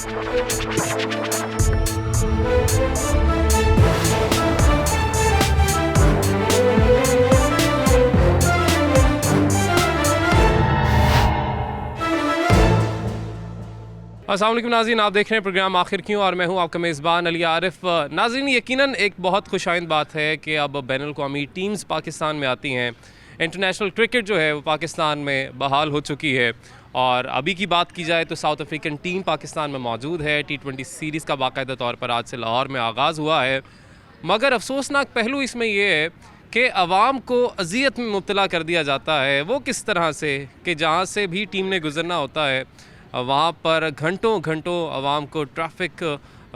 अस्सलाम वालेकुम नाज़रीन, आप देख रहे हैं प्रोग्राम आखिर क्यों और मैं हूं आपका मेज़बान अली आरिफ। नाज़रीन, यकीनन एक बहुत खुशाइंद बात है कि अब बैनुल-अक़वामी टीम्स पाकिस्तान में आती हैं। इंटरनेशनल क्रिकेट जो है वो पाकिस्तान में बहाल हो चुकी है और अभी की बात की जाए तो साउथ अफ्रीकन टीम पाकिस्तान में मौजूद है। T20 सीरीज़ का बाकायदा तौर पर आज से लाहौर में आगाज़ हुआ है। मगर अफसोसनाक पहलू इसमें ये है कि अवाम को अज़ियत में मुब्तला कर दिया जाता है। वो किस तरह से कि जहाँ से भी टीम ने गुजरना होता है वहाँ पर घंटों घंटों आवाम को ट्रैफिक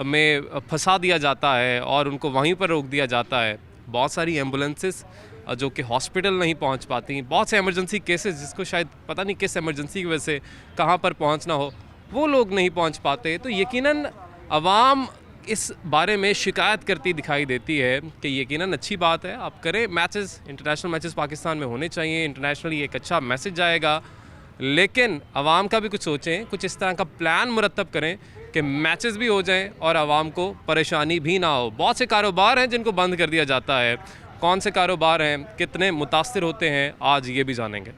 में फंसा दिया जाता है और उनको वहीं पर रोक दिया जाता है। बहुत सारी एम्बुलेंसेस जो कि हॉस्पिटल नहीं पहुँच पाती, बहुत से इमरजेंसी केसेस जिसको शायद पता नहीं किस इमरजेंसी की वजह से कहाँ पर पहुँचना हो वो लोग नहीं पहुँच पाते। तो यकीनन आवाम इस बारे में शिकायत करती दिखाई देती है कि यकीनन अच्छी बात है, आप करें मैचेस, इंटरनेशनल मैचेस पाकिस्तान में होने चाहिए, इंटरनेशनली एक अच्छा मैसेज जाएगा। लेकिन आवाम का भी कुछ सोचें, कुछ इस तरह का प्लान मुरतब करें कि मैचेस भी हो जाएं और आवाम को परेशानी भी ना हो। बहुत से कारोबार हैं जिनको बंद कर दिया जाता है। कौन से कारोबार हैं, कितने मुतासिर होते हैं, आज ये भी जानेंगे।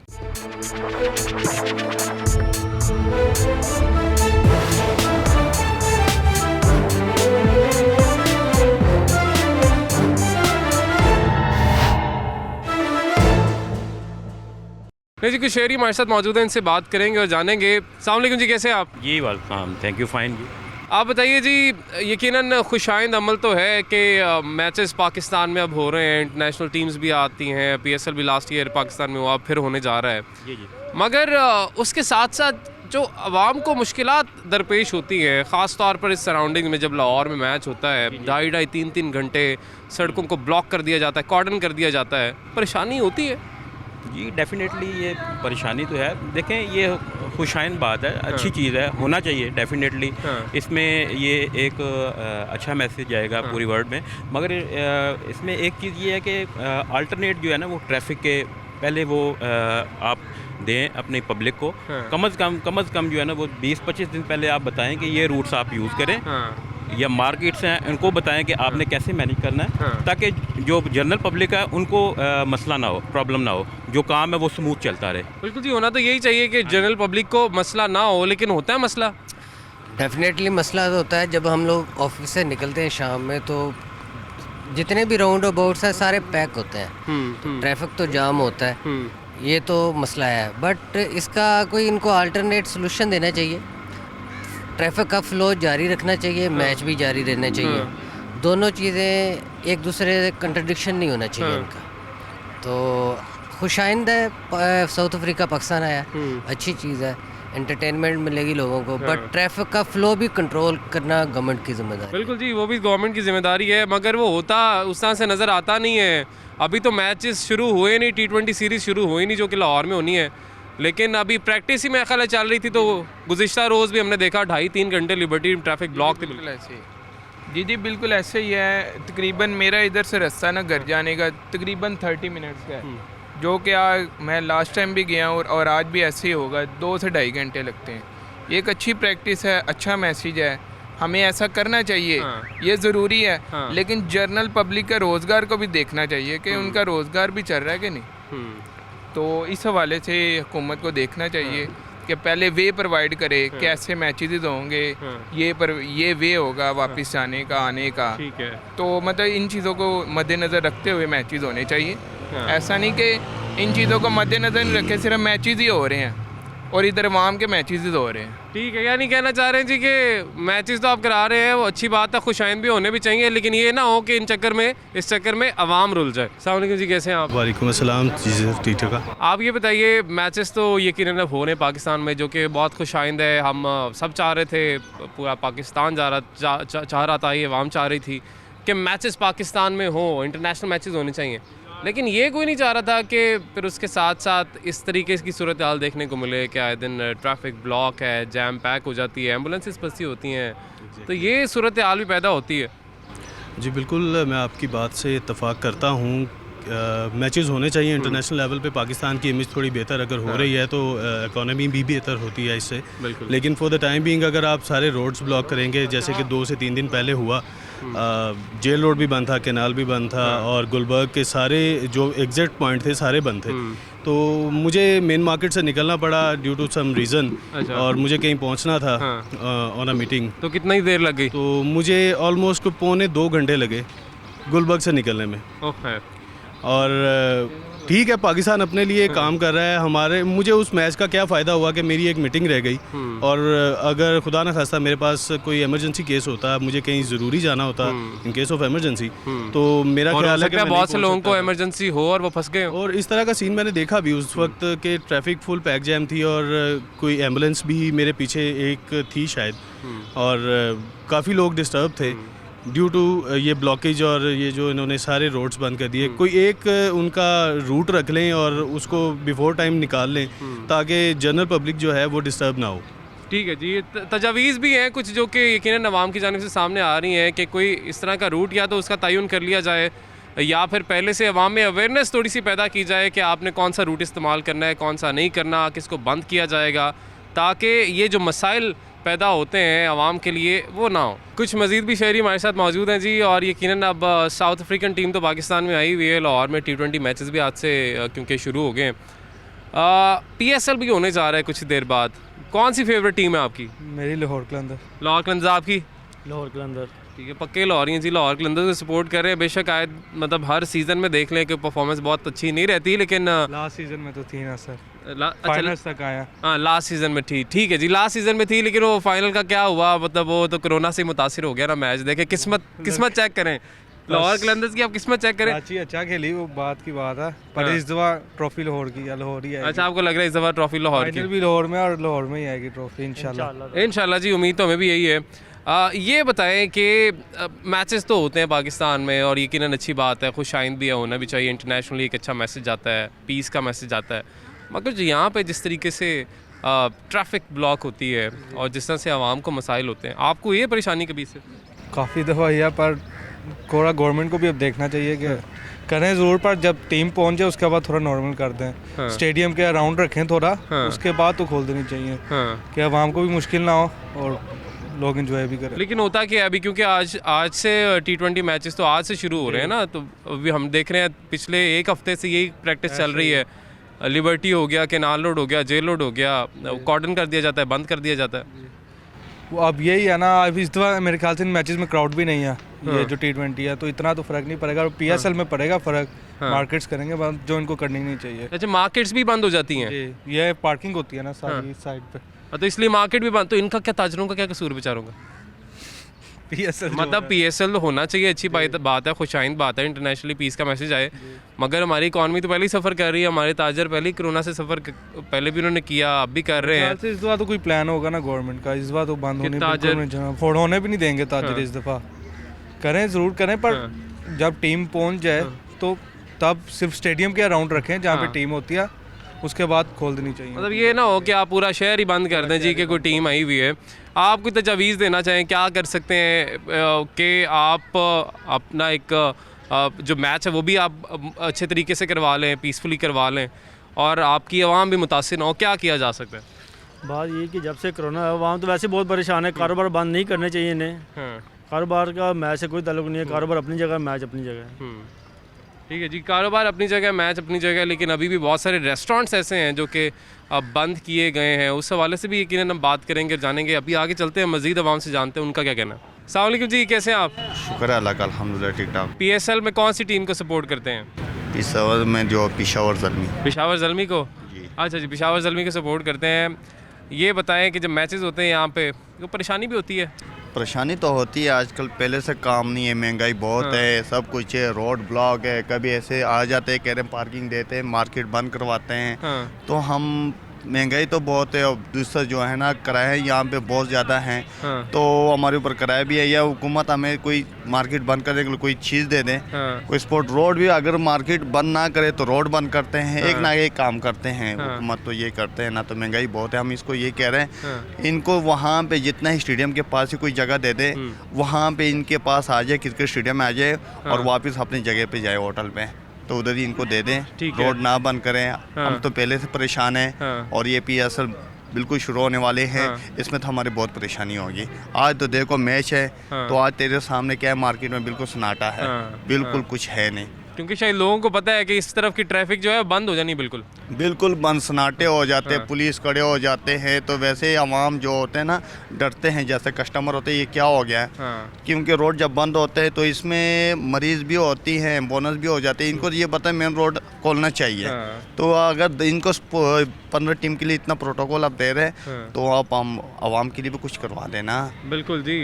नहीं जी, कुछ शहरी हमारे साथ मौजूद हैं, इनसे बात करेंगे और जानेंगे। अस्सलाम वालेकुम जी, कैसे हैं आप? जी वेलकम, थैंक यू, फाइन जी। आप बताइए जी, यकीनन खुशाइंद अमल तो है कि मैचेस पाकिस्तान में अब हो रहे हैं, इंटरनेशनल टीम्स भी आती हैं, PSL भी लास्ट ईयर पाकिस्तान में हुआ, फिर होने जा रहा है। जी जी। मगर उसके साथ साथ जो आवाम को मुश्किलात दरपेश होती हैं, ख़ास तौर पर इस सराउंडिंग में जब लाहौर में मैच होता है, 2.5-3 घंटे सड़कों को ब्लॉक कर दिया जाता है, कॉर्डन कर दिया जाता है, परेशानी होती है। जी डेफिनेटली ये परेशानी तो है। देखें, ये खुशाइन बात है, अच्छी चीज़ है, होना चाहिए डेफिनेटली। इसमें ये एक अच्छा मैसेज जाएगा पूरी वर्ल्ड में। मगर इसमें एक चीज़ ये है कि अल्टरनेट जो है ना, वो ट्रैफिक के पहले वो आप दें अपनी पब्लिक को। कम अज़ कम जो है ना, वो 20-25 दिन पहले आप बताएं कि ये रूट्स आप यूज़ करें। या मार्केट्स हैं, उनको बताएं कि आपने कैसे मैनेज करना है, ताकि जो जनरल पब्लिक है उनको मसला ना हो, प्रॉब्लम ना हो, जो काम है वो स्मूथ चलता रहे। बिल्कुल जी, होना तो यही चाहिए कि जनरल पब्लिक को मसला ना हो, लेकिन होता है मसला। डेफिनेटली मसला तो होता है जब हम लोग ऑफिस से निकलते हैं शाम में, तो जितने भी राउंड अबाउट्स हैं सारे पैक होते हैं, ट्रैफिक तो जाम होता है। ये तो मसला है, बट इसका कोई इनको अल्टरनेट सोल्यूशन देना चाहिए। ट्रैफिक का फ्लो जारी रखना चाहिए, मैच भी जारी रहना चाहिए। दोनों चीज़ें एक दूसरे से कंट्रडिक्शन नहीं होना चाहिए इनका। तो खुशाइंद है साउथ अफ्रीका पाकिस्तान आया, अच्छी चीज़ है, एंटरटेनमेंट मिलेगी लोगों को। बट ट्रैफिक का फ्लो भी कंट्रोल करना गवर्नमेंट की जिम्मेदारी। बिल्कुल जी, वो भी गवर्नमेंट की जिम्मेदारी है, मगर वो होता उस तरह से नज़र आता नहीं है। अभी तो मैचेस शुरू हुए नहीं, T20 सीरीज़ शुरू हुई नहीं जो कि लाहौर में होनी है, लेकिन अभी प्रैक्टिस ही मेरा ख्याल चल रही थी। तो गुज़िश्ता रोज़ भी हमने देखा 2.5-3 घंटे लिबर्टी ट्रैफिक ब्लॉक थी। बिल्कुल ऐसे ही जी, बिल्कुल ऐसे ही है। तकरीबन मेरा इधर से रास्ता ना घर जाने का तकरीबन 30 मिनट्स का है, जो कि मैं लास्ट टाइम भी गया हूँ और आज भी ऐसे ही होगा, 2 से 2.5 घंटे लगते हैं। ये एक अच्छी प्रैक्टिस है, अच्छा मैसेज है, हमें ऐसा करना चाहिए। ये ज़रूरी है। लेकिन जनरल पब्लिक का रोज़गार को भी देखना चाहिए कि उनका रोज़गार भी चल रहा है कि नहीं। तो इस हवाले से हुकूमत को देखना चाहिए कि पहले वे प्रोवाइड करे, कैसे मैचेस होंगे, ये वे होगा वापस जाने का, आने का। ठीक है। तो मतलब इन चीज़ों को मद्देनज़र रखते हुए मैचेस होने चाहिए। ऐसा नहीं कि इन चीज़ों को मद्देनज़र नहीं रखे सिर्फ मैचेस ही हो रहे हैं और इधर अवाम के मैचेस ही हो रहे हैं। ठीक है, यानी कहना चाह रहे हैं जी कि मैचेस तो आप करा रहे हैं, वो अच्छी बात है, खुशाइन भी होने भी चाहिए, लेकिन ये ना हो कि इस चक्कर में अवाम रुल जाए। अस्सलाम वालेकुम जी, कैसे हैं आप? वालेकुम अस्सलाम जी सर, ठीक है। आप ये बताइए, मैचेस तो यकीनन अब हो रहे हैं पाकिस्तान में, जो कि बहुत खुशाइंद है। हम सब चाह रहे थे, पूरा पाकिस्तान चाह रहा था, ये अवाम चाह रही थी कि मैचेस पाकिस्तान में हो, इंटरनेशनल मैचेस होने चाहिए। लेकिन ये कोई नहीं चाह रहा था कि फिर उसके साथ साथ इस तरीके की सूरत हाल देखने को मिले कि आए दिन ट्रैफिक ब्लॉक है, जैम पैक हो जाती है, एम्बुलेंसेस फंसी होती हैं, तो ये सूरत हाल भी पैदा होती है। जी बिल्कुल, मैं आपकी बात से इत्तफ़ाक़ करता हूँ मैचेस होने चाहिए इंटरनेशनल लेवल पे। पाकिस्तान की इमेज थोड़ी बेहतर अगर हो रही है तो इकोनॉमी भी बेहतर होती है इससे। लेकिन फॉर द टाइम बीइंग अगर आप सारे रोड्स ब्लॉक करेंगे, जैसे कि 2 से 3 दिन पहले हुआ, जेल रोड भी बंद था, कैनाल भी बंद था, और गुलबर्ग के सारे जो एग्जिट पॉइंट थे सारे बंद थे। तो मुझे मेन मार्केट से निकलना पड़ा ड्यू टू सम रीज़न, और मुझे कहीं पहुंचना था ऑन अ मीटिंग। तो कितना ही देर लग गई? तो मुझे ऑलमोस्ट 2.25 घंटे लगे गुलबर्ग से निकलने में। और ठीक है, पाकिस्तान अपने लिए काम कर रहा है। मुझे उस मैच का क्या फ़ायदा हुआ कि मेरी एक मीटिंग रह गई, और अगर खुदा न खास्ता मेरे पास कोई इमरजेंसी केस होता, मुझे कहीं ज़रूरी जाना होता इन केस ऑफ इमरजेंसी, तो मेरा ख्याल है कि बहुत से लोगों को इमरजेंसी हो और वो फंस गए। और इस तरह का सीन मैंने देखा भी उस वक्त कि ट्रैफिक फुल पैक जैम थी, और कोई एम्बुलेंस भी मेरे पीछे एक थी शायद, और काफ़ी लोग डिस्टर्ब थे ड्यू टू ये ब्लॉकेज, और ये जो इन्होंने सारे रोड्स बंद कर दिए। कोई एक उनका रूट रख लें और उसको बिफोर टाइम निकाल लें, ताकि जनरल पब्लिक जो है वो डिस्टर्ब ना हो। ठीक है जी। तजावीज़ भी हैं कुछ जो कि यकीनन अवाम की जानिब से सामने आ रही हैं कि कोई इस तरह का रूट या तो उसका तयन कर लिया जाए, या फिर पहले से अवाम में अवेयरनेस थोड़ी सी पैदा की जाए कि आपने कौन सा रूट इस्तेमाल करना है, कौन सा नहीं करना, किसको बंद किया जाएगा, ताकि ये जो मसाइल पैदा होते हैं आवाम के लिए वो ना हो। कुछ मज़ीद भी शहरी हमारे साथ मौजूद हैं जी, और यकीनन अब साउथ अफ्रीकन टीम तो पाकिस्तान में आई हुई है। लाहौर में T20 मैचेस भी आज से क्योंकि शुरू हो गए हैं। PSL भी होने जा रहा है कुछ देर बाद। कौन सी फेवरेट टीम है आपकी? मेरी लाहौर कलंदर। लाहौर कलंदर आपकी? लाहौर कलंदर। ठीक है, पक्के लाहौरी हैं जी, लाहौर कलंदर को सपोर्ट कर रहे हैं। बेशक आए मतलब हर सीज़न में देख लें कि परफॉर्मेंस बहुत अच्छी नहीं रहती, लेकिन लास्ट सीज़न में तो थी ना सर, अच्छा, फाइनल्स तक आया। हाँ, लास्ट सीज़न में थी। ठीक है जी, लास्ट सीज़न में थी, लेकिन वो फाइनल का क्या हुआ, मतलब वो तो कोरोना से मुतासिर हो गया ना मैच। देखे किस्मत चेक करें, लाहौर कलंदर्स की आप किस्मत चेक करें। कराची अच्छा खेली, वो बात की बात है, पर इस दफा ट्रॉफी लाहौर की या लाहौर ही आएगी। अच्छा, आपको लग रहा है इस दफ़ा ट्रॉफी लाहौर की? फाइनल भी लाहौर में, और लाहौर में ही आएगी ट्रॉफी इंशाल्लाह। इंशाल्लाह जी, उम्मीद तो हमें भी यही है। ये बताएं कि मैचेस तो होते हैं पाकिस्तान में, और यकीनन अच्छी बात है, खुश आइंदी होना भी चाहिए। इंटरनेशनली एक अच्छा मैसेज आता है, पीस का मैसेज आता है, मगर यहाँ पे जिस तरीके से ट्रैफिक ब्लॉक होती है और जिस तरह से आवाम को मसाइल होते हैं, आपको ये परेशानी कभी से? काफ़ी दफ़ा यह, पर थोड़ा गवर्नमेंट को भी अब देखना चाहिए कि करें ज़रूर, पर जब टीम पहुंच जाए उसके बाद थोड़ा नॉर्मल कर दें। स्टेडियम के अराउंड रखें थोड़ा, उसके बाद तो खोल देनी चाहिए कि आवाम को भी मुश्किल ना हो और लोग एंजॉय भी करें। लेकिन होता क्या है अभी, क्योंकि आज से T20 मैचेस तो आज से शुरू हो रहे हैं ना, तो अभी हम देख रहे हैं पिछले एक हफ्ते से यही प्रैक्टिस चल रही है। लिबर्टी हो गया, कैनाल रोड हो गया, जेल रोड हो गया, कॉर्डन कर दिया जाता है, बंद कर दिया जाता है। वो अब यही है ना, अब इस दफ़ा मेरे ख्याल से इन मैचेस में क्राउड भी नहीं है। ये जो T20 है तो इतना तो फ़र्क नहीं पड़ेगा, और PSL में पड़ेगा फ़र्क। मार्केट्स करेंगे बंद, जो इनको करनी नहीं चाहिए। अच्छा, मार्केट्स भी बंद हो जाती हैं? जी, ये पार्किंग होती है ना सारी साइड पे, तो इसलिए मार्केट भी बंद। तो इनका क्या, ताजरों का क्या कसूर बेचारों का? PSL मतलब PSL तो होना चाहिए, अच्छी बात है, खुशाइंद बात है, इंटरनेशनली पीस का मैसेज आए, मगर हमारी इकॉनमी तो पहले ही सफ़र कर रही है। हमारे ताजर पहले ही कोरोना से सफ़र पहले भी उन्होंने किया, अब भी कर रहे हैं। इस दफ़ा तो कोई प्लान होगा ना गवर्नमेंट का, इस दफ़ा तो बंद होने भी नहीं देंगे ताजर। इस दफ़ा करें ज़रूर करें, पर जब टीम पहुंच जाए तो तब सिर्फ स्टेडियम के अराउंड रखें जहाँ पे टीम होती है, उसके बाद खोल देनी चाहिए। मतलब ये ना हो कि आप पूरा शहर ही बंद कर दें जी कि कोई टीम आई हुई है। आप कोई तजावीज़ देना चाहें, क्या कर सकते हैं कि आप अपना एक जो मैच है वो भी आप अच्छे तरीके से करवा लें, पीसफुली करवा लें, और आपकी आवाम भी मुतासिर ना हो? क्या किया जा सकता है? बात ये कि जब से कोरोना है, आवाम तो वैसे बहुत परेशान है। कारोबार बंद नहीं करने चाहिए इन्हें। कारोबार का मैच से कोई ताल्लुक नहीं है, कारोबार अपनी जगह, मैच अपनी जगह। ठीक है जी, कारोबार अपनी जगह, मैच अपनी जगह, लेकिन अभी भी बहुत सारे रेस्टोरेंट्स ऐसे हैं जो कि अब बंद किए गए हैं। उस हवाले से भी यकीनन हम बात करेंगे, जानेंगे। अभी आगे चलते हैं, मज़ीद आवाम से जानते हैं उनका क्या कहना है। अस्सलाम वालेकुम जी, कैसे हैं आप? शुक्र है अल्लाह का, अल्हम्दुलिल्लाह ठीक ठाक। PSL में कौन सी टीम को सपोर्ट करते हैं? पेशावर में जो पेशावर ज़ल्मी। पेशावर ज़ल्मी को? अच्छा जी, पेशावर ज़ल्मी को सपोर्ट करते हैं। ये बताएं कि जब मैचेस होते हैं यहाँ पे, तो परेशानी भी होती है? परेशानी तो होती है, आजकल पहले से काम नहीं है, महंगाई बहुत है, सब कुछ है, रोड ब्लॉक है। कभी ऐसे आ जाते हैं, कह रहे हैं पार्किंग देते हैं, मार्केट बंद करवाते हैं। तो हम महंगाई तो बहुत है, और दूसरा जो है ना किराए यहाँ पे बहुत ज़्यादा हैं। तो हमारे ऊपर किराया भी है, या हुकूमत हमें कोई मार्केट बंद करने के लिए कोई चीज़ दे दें। कोई स्पोर्ट रोड भी अगर मार्केट बंद ना करे तो रोड बंद करते हैं। एक ना एक काम करते हैं हुकूमत, तो ये करते हैं ना। तो महंगाई बहुत है, हम इसको ये कह रहे हैं इनको वहाँ पे जितना ही स्टेडियम के पास ही कोई जगह दे दे, वहाँ पे इनके पास आ जाए, क्रिकेट स्टेडियम में आ जाए और वापस अपनी जगह पे जाए होटल पे। तो उधर ही इनको दे दें, ठीक है। रोड ना बंद करें। हम तो पहले से परेशान हैं हाँ। और ये PSL बिल्कुल शुरू होने वाले हैं, इसमें तो हमारी बहुत परेशानी होगी। आज तो देखो मैच है, तो आज तेरे सामने क्या है, मार्केट में बिल्कुल सन्नाटा है, बिल्कुल कुछ है नहीं, क्योंकि शायद लोगों को पता है कि इस तरफ की ट्रैफिक जो है बंद हो जानी बिल्कुल। बिल्कुल बंद सन्नाटे हो जाते हैं, पुलिस खड़े हो जाते हैं। तो वैसे आवाम जो होते हैं ना, डरते हैं, जैसे कस्टमर होते हैं, ये क्या हो गया है, क्योंकि रोड जब बंद होते हैं तो इसमें मरीज भी होती हैं, बोनस भी हो जाते हैं। इनको ये पता है मेन रोड खोलना चाहिए। तो अगर इनको 15 टीम के लिए इतना प्रोटोकॉल आप दे रहे हैं, तो आप हम आवाम के लिए भी कुछ करवा देना। बिल्कुल जी,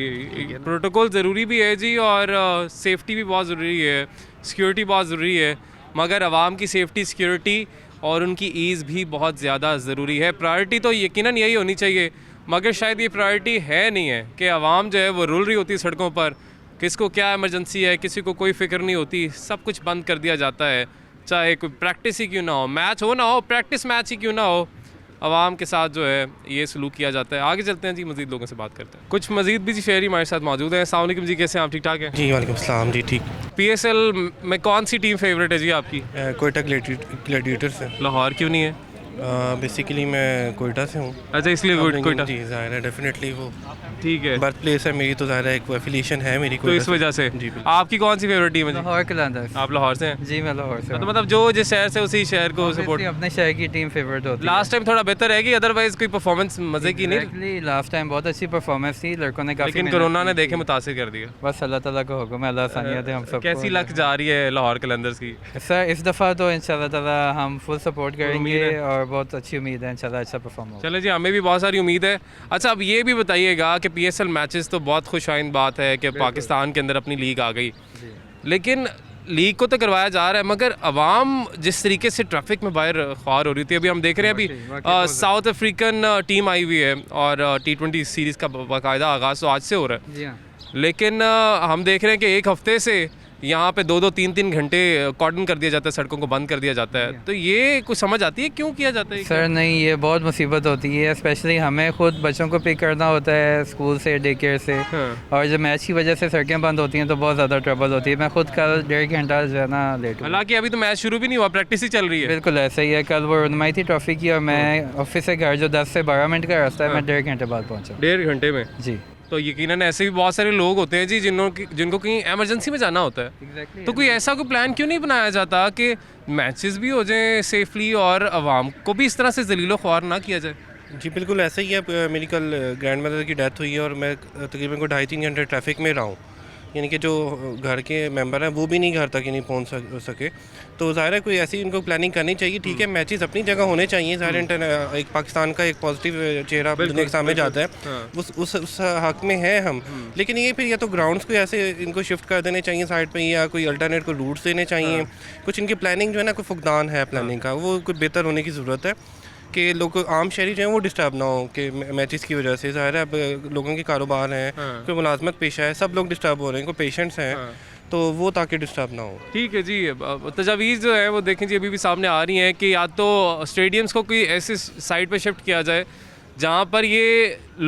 प्रोटोकॉल ज़रूरी भी है जी, और सेफ्टी भी बहुत ज़रूरी है, सिक्योरिटी बहुत ज़रूरी है, मगर आवाम की सेफ्टी, सिक्योरिटी और उनकी ईज़ भी बहुत ज़्यादा ज़रूरी है। प्रायोरिटी तो यकीनन यही होनी चाहिए, मगर शायद ये प्रायोरिटी है नहीं है कि आवाम जो है वो रुल रही होती है सड़कों पर, किसको क्या इमरजेंसी है, किसी को कोई फ़िक्र नहीं होती, सब कुछ बंद कर दिया जाता है। चाहे कोई प्रैक्टिस ही क्यों ना हो, मैच हो ना हो, प्रैक्टिस मैच ही क्यों ना हो, आवाम के साथ जो है ये सलूक किया जाता है। आगे चलते हैं जी, मज़ीद लोगों से बात करते हैं। कुछ मज़ीद भी जी शहरी हमारे साथ मौजूद हैं। अस्सलाम वालेकुम जी, कैसे हैं आप? ठीक ठाक हैं जी, वालेकुम सलाम जी, ठीक। PSL में कौन सी टीम फेवरेट है जी आपकी? कोयटा ग्लैडिएटर्स है। लाहौर क्यों नहीं है? बेसिकली मैं कोयटा से हूँ। अच्छा, इसलिए कोयटा। जी, ज़ाहिर है, डेफिनेटली वो ठीक है, बर्थ प्लेस है मेरी, तो ज़ाहिर है एक एफिलिएशन है मेरी, तो इस वजह से। जी, आपकी कौन सी फेवरेट टीम है जी? लाहौर कलंदर्स। आप लाहौर से हैं? जी, मैं लाहौर से तो मतलब जो जिस शहर से उसी शहर को सपोर्ट। अपने शहर की टीम फेवरेट होती है। लास्ट टाइम थोड़ा बेहतर है कि अदरवाइज कोई परफॉर्मेंस मजे की नहीं? एक्चुअली लास्ट टाइम बहुत अच्छी परफॉर्मेंस थी, लड़कों ने काफी, लेकिन कोरोना ने देखे मुतासिर कर दिया। बस अल्लाह ताला का हुक्म है, अल्लाह आसानियां दे हम सबको। कैसी लक जा रही है लाहौर कलंदर्स की? सर इस दफ़ा तो इंशाल्लाह ताला हम फुल सपोर्ट करेंगे और बहुत अच्छी उम्मीद है इंशाल्लाह अच्छा परफॉर्म होगा। चले जी, हमें भी बहुत सारी उम्मीद है। अच्छा, अब ये भी बताइएगा कि PSL मैचेस तो बहुत खुशाइन बात है कि पाकिस्तान के अंदर अपनी लीग आ गई, लेकिन लीग को तो करवाया जा रहा है, मगर अवाम जिस तरीके से ट्रैफिक में बाहर ख्वार हो रही थी, अभी हम देख रहे हैं, अभी साउथ अफ्रीकन टीम आई हुई है और T20 सीरीज़ का बाकायदा आगाज़ तो आज से हो रहा है। जी हाँ, लेकिन हम देख रहे हैं कि एक हफ्ते से यहाँ पे 2-2, 3-3 घंटे कॉर्डन कर दिया जाता है, सड़कों को बंद कर दिया जाता है। तो ये कुछ समझ आती है क्यों किया जाता है? सर नहीं, ये बहुत मुसीबत होती है, स्पेशली हमें खुद बच्चों को पिक करना होता है स्कूल से, डे केयर से, और जब मैच की वजह से सड़कें बंद होती हैं तो बहुत ज़्यादा ट्रबल होती है। मैं खुद कल 1.5 घंटा जो है ना लेट। हालांकि अभी तो मैच शुरू भी नहीं हुआ, प्रैक्टिस ही चल रही है। बिल्कुल ऐसा ही है, कल वो रुनमाई थी ट्रॉफी की और मैं ऑफिस से घर जो 10 से 12 मिनट का रास्ता है, मैं 1.5 घंटे बाद पहुँचा। 1.5 घंटे में? जी। तो यकीनन ऐसे भी बहुत सारे लोग होते हैं जी जिनको कहीं इमरजेंसी में जाना होता है। तो कोई ऐसा कोई प्लान क्यों नहीं बनाया जाता कि मैचेस भी हो जाएं सेफली और आवाम को भी इस तरह से जलीलो ख्वार ना किया जाए? जी बिल्कुल ऐसा ही है। मेरी कल ग्रैंड मदर की डेथ हुई है और मैं तकरीबन को 2.5-3 घंटे ट्रैफिक में रहा हूँ, यानी कि जो घर के मेंबर हैं वो भी नहीं घर तक ही नहीं पहुंच सके। तो ज़ाहिर है कोई ऐसी इनको प्लानिंग करनी चाहिए। ठीक है, मैचेस अपनी जगह होने चाहिए, ज़ाहिर एक पाकिस्तान का एक पॉजिटिव चेहरा दुनिया के सामने जाता है, उस हक में है हम। लेकिन ये फिर या तो ग्राउंड्स को ऐसे इनको शिफ्ट कर देने चाहिए साइड पे, या कोई अल्टरनेट को रूट्स देने चाहिए। कुछ इनकी प्लानिंग जो है ना, कोई फुकदान है प्लानिंग का, वो कुछ बेहतर होने की ज़रूरत है कि लोग आम शहरी जो हैं वो डिस्टर्ब ना हो कि मैचेस की वजह से। ज़ाहिर है अब लोगों के कारोबार हैं, कोई मुलाजमत पेशा है, सब लोग डिस्टर्ब हो रहे हैं, कोई पेशेंट्स हैं, तो वो ताकि डिस्टर्ब ना हो। ठीक है जी, तजावीज़ जो है वो देखें जी अभी भी सामने आ रही हैं कि या तो स्टेडियम्स को कोई ऐसी साइड पे शिफ्ट किया जाए जहाँ पर ये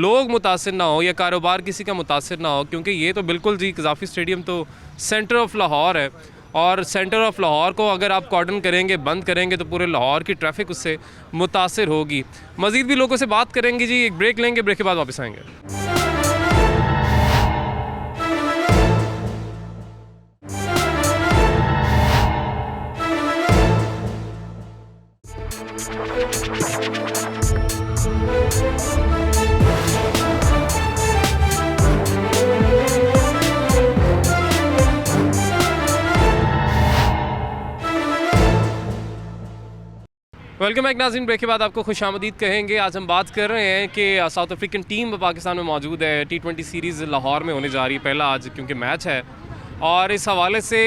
लोग मुतासिर ना हो या कारोबार किसी का मुतासिर ना हो, क्योंकि ये तो बिल्कुल जी कज़ाफ़ी स्टेडियम तो सेंटर ऑफ लाहौर है, और सेंटर ऑफ लाहौर को अगर आप कॉर्डन करेंगे, बंद करेंगे, तो पूरे लाहौर की ट्रैफिक उससे मुतासिर होगी। मज़ीद भी लोगों से बात करेंगे जी, एक ब्रेक लेंगे, ब्रेक के बाद वापस आएंगे। वेलकम बैक नाज़रीन, ब्रेक के बाद आपको खुशामदीद कहेंगे। आज हम बात कर रहे हैं कि साउथ अफ्रीकन टीम पाकिस्तान में मौजूद है, T20 सीरीज़ लाहौर में होने जा रही है, पहला आज क्योंकि मैच है, और इस हवाले से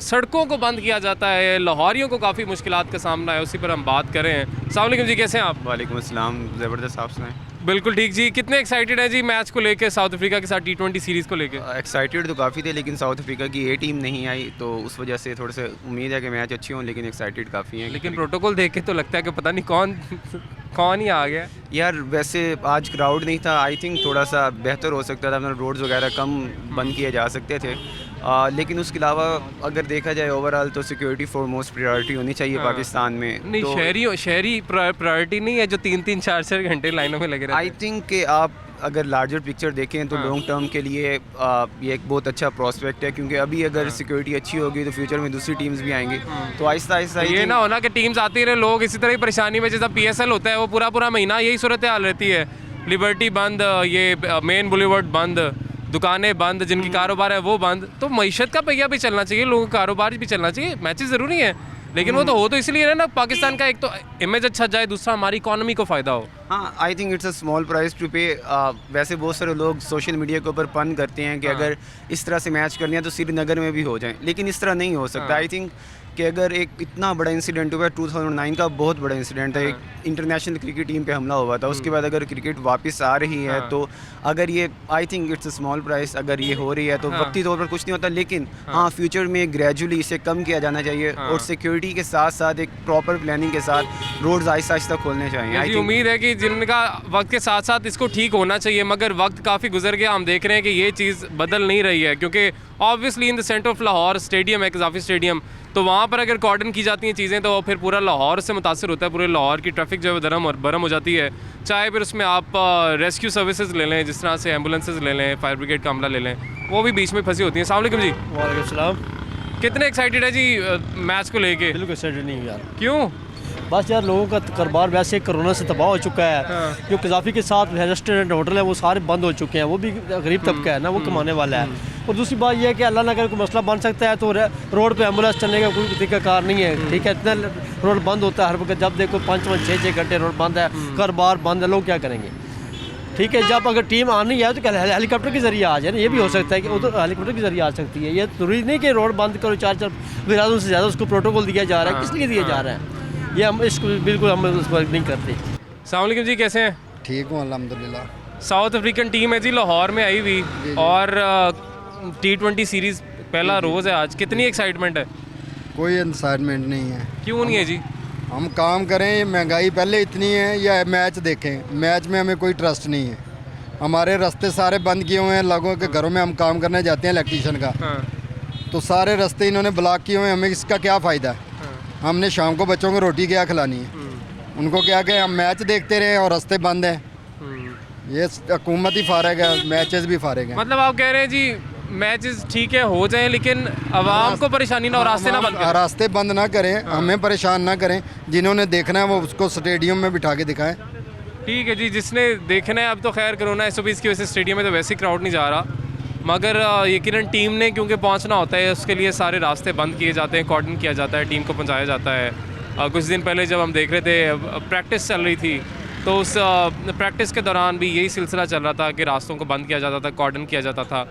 सड़कों को बंद किया जाता है, लाहौरियों को काफ़ी मुश्किलात का सामना है, उसी पर हम बात कर रहे हैं। अस्सलाम वालेकुम जी, कैसे हैं आप? वालेकुम अस्सलाम, ज़बरदस्त, आप सुनाएं? बिल्कुल ठीक जी। कितने एक्साइटेड हैं जी मैच को लेके, साउथ अफ्रीका के साथ T20 सीरीज़ को लेके? एक्साइटेड तो काफ़ी थे, लेकिन साउथ अफ्रीका की ए टीम नहीं आई, तो उस वजह से थोड़े से उम्मीद है कि मैच अच्छी हों, लेकिन एक्साइटेड काफ़ी हैं। लेकिन प्रोटोकॉल देख के तो लगता है कि पता नहीं कौन ही आ गया यार। वैसे आज क्राउड नहीं था, आई थिंक थोड़ा सा बेहतर हो सकता था, मतलब रोड्स वगैरह कम बंद किए जा सकते थे, लेकिन उसके अलावा अगर देखा जाए ओवरऑल तो सिक्योरिटी फॉर मोस्ट प्रायोरिटी होनी चाहिए पाकिस्तान में। नहीं, तो शहरी प्रायोरिटी नहीं है जो 3-3 4-4 घंटे लाइनों में लगे रहते आई थिंक कि आप अगर लार्जर पिक्चर देखें तो लॉन्ग टर्म के लिए ये एक बहुत अच्छा प्रोस्पेक्ट है, क्योंकि अभी अगर सिक्योरिटी अच्छी होगी तो फ्यूचर में दूसरी टीम्स भी आएंगी। तो आहिस्ता आहिस्ता ये ना होना कि टीम्स आती रहे, लोग इसी तरह की परेशानी में, जैसा PSL होता है वो पूरा महीना यही सूरत हाल रहती है, लिबर्टी बंद, ये मेन बुलेवर्ड बंद, दुकानें बंद, जिनकी कारोबार है वो बंद। तो मईशत का पहिया भी चलना चाहिए, लोगों का कारोबार भी चलना चाहिए। मैचेस ज़रूरी हैं, लेकिन वो तो हो तो इसलिए है ना पाकिस्तान का एक तो इमेज अच्छा जाए, दूसरा हमारी इकोनॉमी को फ़ायदा हो। हाँ, I think it's a small price to pay. वैसे बहुत सारे लोग सोशल मीडिया के ऊपर पन करते हैं कि अगर इस तरह से मैच करनी है तो श्रीनगर में भी हो जाए, लेकिन इस तरह नहीं हो सकता। आई थिंक कि अगर एक इतना बड़ा इंसिडेंट हुआ है, 2009 का बहुत बड़ा इंसिडेंट है, एक इंटरनेशनल क्रिकेट टीम पे हमला हुआ था, उसके बाद अगर क्रिकेट वापस आ रही है तो अगर ये आई think it's a small price, अगर ये हो रही है तो वक्ती तौर पर कुछ नहीं होता, लेकिन हाँ फ्यूचर में ग्रेजुअली इसे कम किया जाना चाहिए और सिक्योरिटी के साथ साथ एक प्रॉपर प्लानिंग के साथ रोड्स आहिस्ता आहिस्ता खोलने चाहिए। मेरी उम्मीद है कि जिनका वक्त के साथ साथ इसको ठीक होना चाहिए, मगर वक्त काफ़ी गुजर गया, हम देख रहे हैं कि ये चीज़ बदल नहीं रही है, क्योंकि obviously in the centre of Lahore stadium है, कज़ाफ़ी स्टेडियम, तो वहाँ पर अगर कॉर्डन की जाती हैं चीज़ें तो फिर पूरा लाहौर से मुतासर होता है, पूरे लाहौर की ट्रैफिक जो है बरम हो जाती है। चाहे फिर उसमें आप रेस्क्यू सर्विसेज ले लें, जिस तरह से एम्बुलेंसेज ले लें, फायर ब्रिगेड का अमला ले लें, वो भी बीच में फंसी होती हैं। अस्सलाम वालेकुम जी। वालेकुम सलाम। कितने एक्साइटेड है जी मैच को लेके? बिल्कुल एक्साइटेड नहीं यार। क्यों? बस यार लोगों का कारोबार वैसे कोरोना से तबाह हो चुका है। जो कज़ाफ़ी के साथ रेस्टोरेंट होटल है वो सारे बंद हो चुके हैं, वो भी गरीब तबका है ना, वो कमाने वाला है। और दूसरी बात यह है कि अल्लाह ना करे कोई मसला बन सकता है तो रोड पे एम्बुलेंस चलने का कोई तरीका कार नहीं है, ठीक है। इतना रोड बंद होता है हर वक्त, जब देखो 5-5 6-6 घंटे रोड बंद है, कारोबार बंद है, लोग क्या करेंगे? ठीक है, जब अगर टीम आनी है तो हेलीकॉप्टर के जरिए आ जाए ना, ये भी हो सकता है कि वो तो हेलीकॉप्टर के जरिए आ सकती है। ये जरूरी नहीं कि रोड बंद करो, 4-4 बिरादों से ज़्यादा उसको प्रोटोकॉल दिया जा रहा है, किस लिए दिया जा रहा है? ये हम इसको बिल्कुल हम इस पर नहीं करते। अस्सलाम वालेकुम जी, कैसे हैं? ठीक हूँ अल्हम्दुलिल्लाह। साउथ अफ्रीकन टीम है जी लाहौर में आई हुई, और T20 सीरीज़ पहला रोज़ है आज, कितनी एक्साइटमेंट है? कोई एक्साइटमेंट नहीं है। क्यों नहीं है जी? हम काम करें, ये महंगाई पहले इतनी है, या मैच देखें, मैच में हमें कोई ट्रस्ट नहीं है। हमारे रास्ते सारे बंद किए हुए हैं, लोगों के घरों में हम काम करने जाते हैं इलेक्ट्रीशियन का, तो सारे रास्ते इन्होंने ब्लॉक किए हुए हैं, हमें इसका क्या फ़ायदा है? हमने शाम को बच्चों को रोटी क्या खिलानी है? उनको क्या कि हम मैच देखते रहे और रास्ते बंद हैं। ये हुकूमत ही फारग है, मैचेस भी फारग हैं। मतलब आप कह रहे हैं जी मैचेस ठीक है हो जाएं, लेकिन आवाम को परेशानी ना हो, रास्ते ना बंद करें। रास्ते बंद ना करें, हमें परेशान ना करें। जिन्होंने देखना है वो उसको स्टेडियम में बिठा के दिखाएं। ठीक है जी, जिसने देखना है, अब तो खैर कोरोना SOPs की वजह से स्टेडियम में तो वैसे ही क्राउड नहीं जा रहा, मगर यकीनन टीम ने क्योंकि पहुंचना होता है, उसके लिए सारे रास्ते बंद किए जाते हैं, कॉर्डन किया जाता है, टीम को पहुंचाया जाता है। कुछ दिन पहले जब हम देख रहे थे प्रैक्टिस चल रही थी, तो उस प्रैक्टिस के दौरान भी यही सिलसिला चल रहा था कि रास्तों को बंद किया जाता था, कॉर्डन किया जाता था।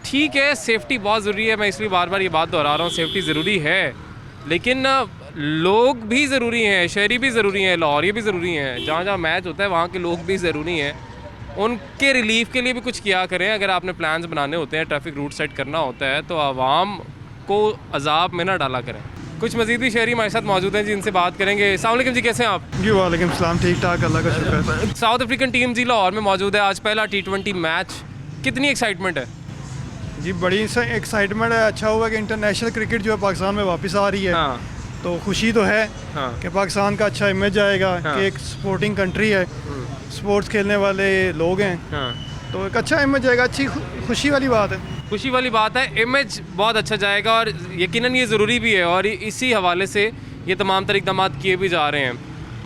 ठीक है, सेफ्टी बहुत ज़रूरी है, मैं इसलिए बार बार ये बात दोहरा रहा हूँ, सेफ्टी ज़रूरी है, लेकिन लोग भी ज़रूरी हैं, शहरी भी ज़रूरी हैं, लाहौरी भी ज़रूरी हैं, जहाँ जहाँ मैच होता है वहाँ के लोग भी ज़रूरी हैं। उनके रिलीफ के लिए भी कुछ किया करें। अगर आपने प्लान्स बनाने होते हैं, ट्रैफिक रूट सेट करना होता है, तो आवाम को अजाब में ना डाला करें। कुछ मज़ीद भी शहरी हमारे साथ मौजूद हैं जी, इनसे बात करेंगे। अस्सलाम वालेकुम जी, कैसे हैं आप? जी वालेकुम सलाम, ठीक ठाक, अल्लाह का शुक्र है। साउथ अफ्रीकन टीम जी लाहौर में मौजूद है, आज पहला T20 मैच, कितनी एक्साइटमेंट है? जी बड़ी एक्साइटमेंट है। अच्छा हुआ कि इंटरनेशनल क्रिकेट जो है पाकिस्तान में वापस आ रही है। तो खुशी तो है कि पाकिस्तान का अच्छा इमेज आएगा कि एक स्पोर्टिंग कंट्री है, स्पोर्ट्स खेलने वाले लोग हैं, तो एक अच्छा इमेज आएगा। अच्छी खुशी वाली बात है, खुशी वाली बात है, इमेज बहुत अच्छा जाएगा और यकीनन ये ज़रूरी भी है, और इसी हवाले से ये तमाम तरह इक़दाम किए भी जा रहे हैं।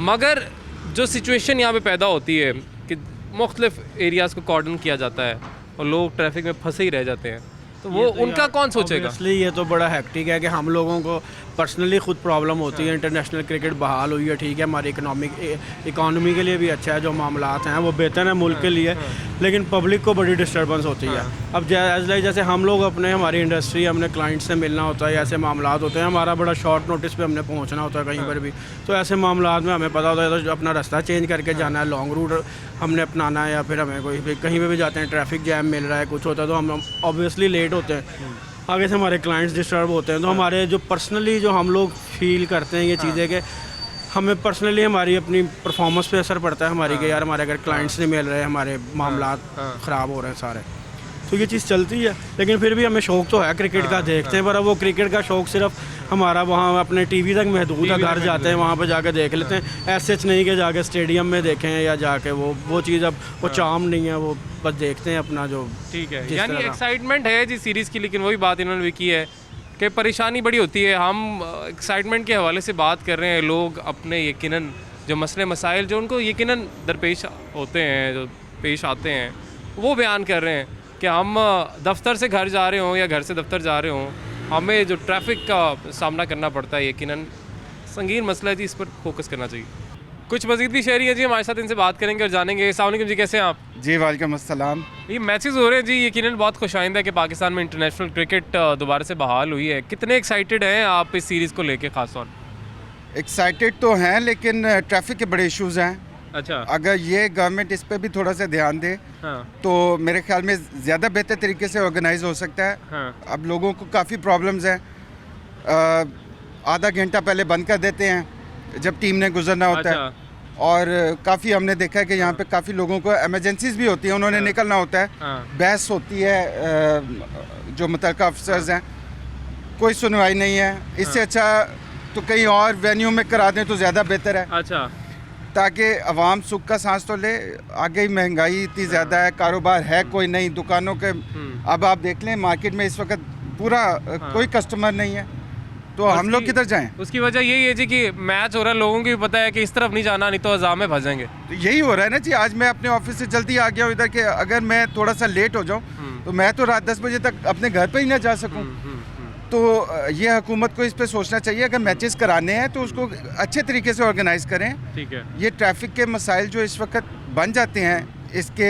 मगर जो सिचुएशन यहाँ पे पैदा होती है कि मुख्तलिफ एरियाज़ को कॉर्डन किया जाता है और लोग ट्रैफिक में फंसे ही रह जाते हैं, तो वो तो उनका कौन सोचेगा? इसलिए ये तो बड़ा हैक्टिक है कि हम लोगों को पर्सनली खुद प्रॉब्लम होती है। इंटरनेशनल क्रिकेट बहाल हुई है, ठीक है, हमारी इकॉनमी के लिए भी अच्छा है, जो मामलात हैं वो बेहतर है मुल्क के लिए, लेकिन पब्लिक को बड़ी डिस्टर्बेंस होती है। अब जैसे हम लोग हमारी इंडस्ट्री, हमने क्लाइंट से मिलना होता है, ऐसे मामलात होते हैं, हमारा बड़ा शॉर्ट नोटिस पे हमने पहुंचना होता है कहीं पर भी, तो ऐसे मामलात में हमें पता होता है तो अपना रास्ता चेंज करके जाना है, लॉन्ग रूट हमने अपनाना है, या फिर हमें कोई कहीं पर भी जाते हैं ट्रैफिक जैम मिल रहा है, कुछ होता है तो हम ऑब्वियसली लेट होते हैं, आगे से हमारे क्लाइंट्स डिस्टर्ब होते हैं। तो हमारे जो पर्सनली जो हम लोग फील करते हैं ये चीज़ें कि हमें पर्सनली हमारी अपनी परफॉर्मेंस पे असर पड़ता है हमारी कि यार हमारे अगर क्लाइंट्स नहीं मिल रहे, हमारे मामलात ख़राब हो रहे हैं सारे। तो ये चीज़ चलती है। लेकिन फिर भी हमें शौक़ तो है क्रिकेट का, देखते हैं, पर अब वो क्रिकेट का शौक़ सिर्फ हमारा वहाँ अपने टीवी तक महदूद है, घर जाते हैं वहाँ पे जाके देख लेते हैं, ऐसे नहीं कि जाके स्टेडियम में देखें या जाके वो चीज़ अब वो चाम नहीं है, वो बस देखते हैं अपना जो। ठीक है, यानी एक्साइटमेंट है जी सीरीज़ की, लेकिन वही बात इन्होंने भी की है कि परेशानी बड़ी होती है। हम एक्साइटमेंट के हवाले से बात कर रहे हैं, लोग अपने यकीनन जो मसले मसाइल जो उनको यकीनन दरपेश होते हैं, जो पेश आते हैं, वो बयान कर रहे हैं कि हम दफ्तर से घर जा रहे हों या घर से दफ्तर जा रहे हों, हमें जो ट्रैफिक का सामना करना पड़ता है यकीनन संगीन मसला है जी, इस पर फोकस करना चाहिए। कुछ मज़ीद भी शहरी हैं जी हमारे साथ, इनसे बात करेंगे और जानेंगे। अस्सलाम वालेकुम जी, कैसे हैं आप? जी वालेकुम अस्सलाम। ये मैचेस हो रहे हैं जी, यकीनन बहुत खुशाइंद है कि पाकिस्तान में इंटरनेशनल क्रिकेट दोबारा से बहाल हुई है। कितने एक्साइटेड हैं आप इस सीरीज़ को लेके ख़ास तौर? एक्साइटेड तो हैं, लेकिन ट्रैफिक के बड़े इश्यूज हैं। अच्छा, अगर ये गवर्नमेंट इस पे भी थोड़ा सा ध्यान दे तो मेरे ख्याल में ज़्यादा बेहतर तरीके से ऑर्गेनाइज हो सकता है। अब लोगों को काफ़ी प्रॉब्लम्स हैं, आधा घंटा पहले बंद कर देते हैं जब टीम ने गुजरना होता है, और काफ़ी हमने देखा है कि यहाँ पे काफ़ी लोगों को इमरजेंसीज भी होती हैं, उन्होंने निकलना होता है, बहस होती है, जो मुतल्लिका अफसर्स हैं, कोई सुनवाई नहीं है। इससे अच्छा तो कहीं और वेन्यू में करा दें तो ज़्यादा बेहतर है। अच्छा, ताकि अवाम सुख का सांस तो ले। आगे ही महंगाई इतनी ज़्यादा है, कारोबार है कोई नहीं, दुकानों के अब आप देख लें मार्केट में इस वक्त पूरा कोई कस्टमर नहीं है, तो हम लोग किधर जाएं? उसकी वजह यही है जी कि मैच हो रहा है, लोगों को भी पता है कि इस तरफ नहीं जाना, नहीं तो अज़ाम में फंसेंगे। तो यही हो रहा है ना जी। आज मैं अपने ऑफिस से जल्दी आ गया हूँ इधर के, अगर मैं थोड़ा सा लेट हो जाऊँ तो मैं तो रात 10 बजे तक अपने घर पे ही ना जा सकूँ। तो ये हुकूमत को इस पे सोचना चाहिए, अगर मैचेस कराने हैं तो उसको अच्छे तरीके से ऑर्गेनाइज करें। ठीक है, ये ट्रैफिक के मसाइल जो इस वक्त बन जाते हैं इसके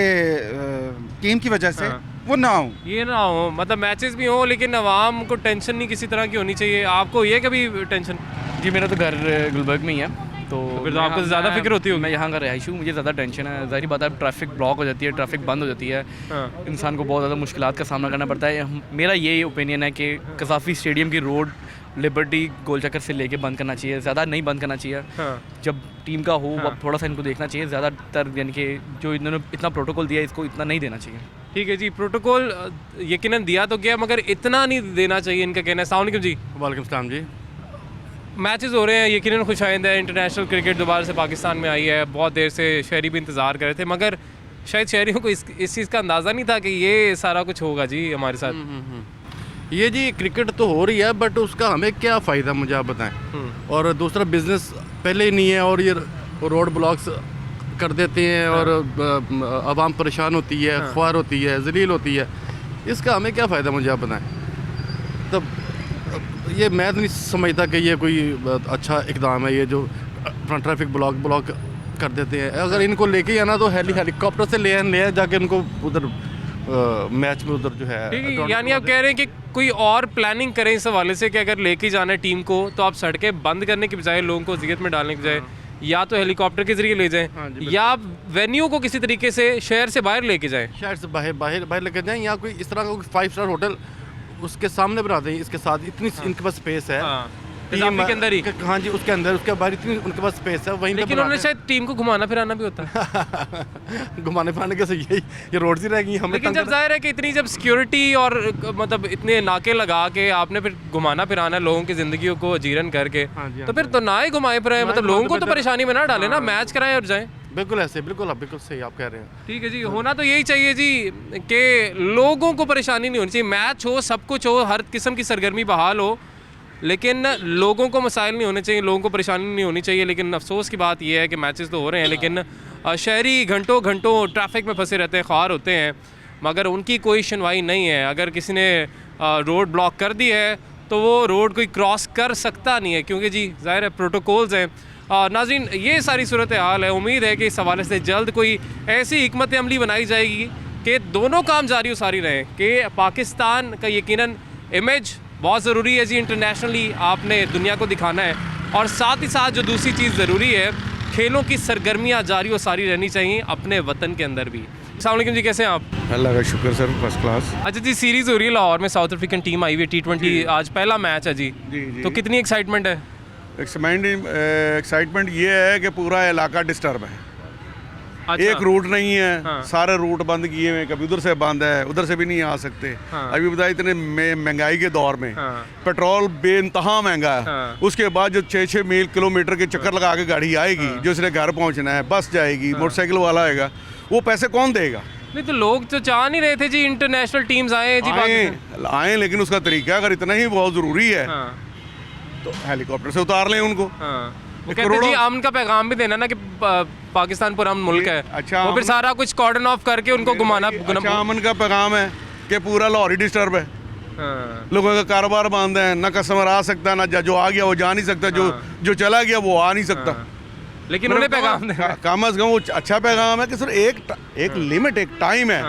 टीम की वजह से, वो ना हो, ये ना हो, मतलब मैचेस भी हो लेकिन अवाम को टेंशन नहीं किसी तरह की होनी चाहिए। आपको ये कभी टेंशन? जी मेरा तो घर गुलबर्ग में ही है, तो फिर तो आपको ज़्यादा फिक्र होती होगी। मैं यहाँ का रहायशी हूँ, मुझे ज़्यादा टेंशन है। ज़ाहिर बात है, ट्रैफिक ब्लॉक हो जाती है, ट्रैफिक बंद हो जाती है, इंसान को बहुत ज़्यादा मुश्किलात का सामना करना पड़ता है। मेरा यही ओपिनियन है कि कसाफ़ी स्टेडियम की रोड लिबर्टी गोल चक्कर से लेके बंद करना चाहिए, ज़्यादा नहीं बंद करना चाहिए। जब टीम का हो वक्त थोड़ा सा इनको देखना चाहिए, ज़्यादातर यानी कि जो इन्होंने इतना प्रोटोकॉल दिया है इसको इतना नहीं देना चाहिए। ठीक है जी, प्रोटोकॉल यकीनन दिया तो गया मगर इतना नहीं देना चाहिए, इनका कहना है। अस्सलाम वालेकुम जी। वालेकुम सलाम जी। मैचेस हो रहे हैं, यकीनन खुशाइंद है, इंटरनेशनल क्रिकेट दोबारा से पाकिस्तान में आई है। बहुत देर से शहरी भी इंतज़ार कर रहे थे, मगर शायद शहरियों को इस चीज़ का अंदाज़ा नहीं था कि ये सारा कुछ होगा जी हमारे साथ। ये जी क्रिकेट तो हो रही है, बट उसका हमें क्या फ़ायदा, मुझे आप बताएं। और दूसरा बिज़नेस पहले ही नहीं है, और ये रोड ब्लॉक्स कर देते हैं और आवाम परेशान होती है, ख्वार होती है, जलील होती है, इसका हमें क्या फ़ायदा, मुझे आप बताएं। तब ये मैं नहीं समझता कि ये कोई अच्छा इकदाम है, ये जो ट्रैफिक ब्लॉक कर देते हैं। अगर इनको लेके आना तो हेलीकॉप्टर से ले जाके उनको उधर मैच में उधर जो है। यानी आप कह रहे हैं कि कोई और प्लानिंग करें इस हवाले से कि अगर लेके जाना है टीम को तो आप सड़कें बंद करने के बजाय, लोगों को अज़ियत में डालने के बजाय या तो हेलीकॉप्टर के जरिए ले जाएं, या आप वेन्यू को किसी तरीके से शहर से बाहर लेके जाएं। शहर से बाहर लेके जाएं, या कोई इस तरह का 5 स्टार होटल उसके सामने बना दें, इसके साथ इतनी इनके पास स्पेस है टीम के अंदर ही। हाँ जी, उसके अंदर, उसके बाहर इतनी उनके पास स्पेस है, वहीं लेकिन उन्होंने शायद टीम को घुमाना फिराना भी होता है। घुमाने फिराने के से ये रोड्स ही रह गई हमें। लेकिन जब जाहिर है कि इतनी जब सिक्योरिटी और मतलब इतने नाके लगा के आपने फिर घुमाना फिराना लोगों की ज़िंदगियों को अजीरन करके, तो फिर तो ना ही घुमाए फिराए, मतलब लोगों को तो परेशानी में ना डाले ना, मैच कराएं और जाएं। बिल्कुल ऐसे, बिल्कुल सही आप कह रहे हैं। ठीक है जी, होना तो यही चाहिए जी कि लोगों को परेशानी नहीं होनी चाहिए। मैच हो, सब कुछ हो, हर किस्म की सरगर्मी बहाल हो, लेकिन लोगों को मसाइल नहीं होने चाहिए, लोगों को परेशानी नहीं होनी चाहिए। लेकिन अफसोस की बात यह है कि मैचेस तो हो रहे हैं, लेकिन शहरी घंटों घंटों ट्रैफिक में फंसे रहते हैं, ख्वार होते हैं, मगर उनकी कोई सुनवाई नहीं है। अगर किसी ने रोड ब्लॉक कर दी है तो वो रोड कोई क्रॉस कर सकता नहीं है, क्योंकि जी जाहिर है प्रोटोकॉल्स हैं। नाज़रीन, ये सारी सूरत हाल है। उम्मीद है कि इस हवाले से जल्द कोई ऐसी हिकमत अमली बनाई जाएगी कि दोनों काम जारी सारी रहें, कि पाकिस्तान का यकीनन इमेज बहुत ज़रूरी है जी, इंटरनेशनली आपने दुनिया को दिखाना है, और साथ ही साथ जो दूसरी चीज़ ज़रूरी है, खेलों की सरगर्मियाँ जारी सारी रहनी चाहिए अपने वतन के अंदर भी। अस्सलाम वालेकुम जी, कैसे हैं आप? अल्लाह का शुक्र सर, फर्स्ट क्लास। अच्छा जी, सीरीज़ हो रही है लाहौर में, साउथ अफ्रीकन टीम आई हुई है, T20 आज पहला मैच है जी। तो कितनी एक्साइटमेंट है? एक्साइटमेंट ये है कि पूरा इलाका डिस्टर्ब है। एक रूट नहीं है, सारे रूट बंद किए हुए, कभी उधर से बंद है, उधर से भी नहीं आ सकते। अभी बताया इतने महंगाई के दौर में पेट्रोल बेइंतहा महंगा है, उसके बाद जो 6-6 मील किलोमीटर के चक्कर लगा के गाड़ी आएगी, जो उसने घर पहुंचना है, बस जाएगी, मोटरसाइकिल वाला आएगा, वो पैसे कौन देगा? नहीं तो लोग तो चाह नहीं रहे थे जी इंटरनेशनल टीम्स आए जी, आए, लेकिन उसका तरीका अगर इतना ही बहुत ज़रूरी है तो हेलीकॉप्टर से उतार लें उनको। वो कहते हैं जी अमन का पैगाम भी देना ना कि पाकिस्तान पुरअमन मुल्क है। अच्छा, वो फिर सारा कुछ कॉर्डन ऑफ करके उनको घुमाना। अच्छा, अमन का पैगाम है कि पूरा लाहौर ही डिस्टर्ब है, लोगों का कारोबार बंद है, ना कस्टमर आ सकता, ना जो आ गया वो जा नहीं सकता, जो चला गया वो आ नहीं सकता। लेकिन उन्हें पैगाम कम अज कम वो अच्छा पैगाम है कि सर एक लिमिट, एक टाइम है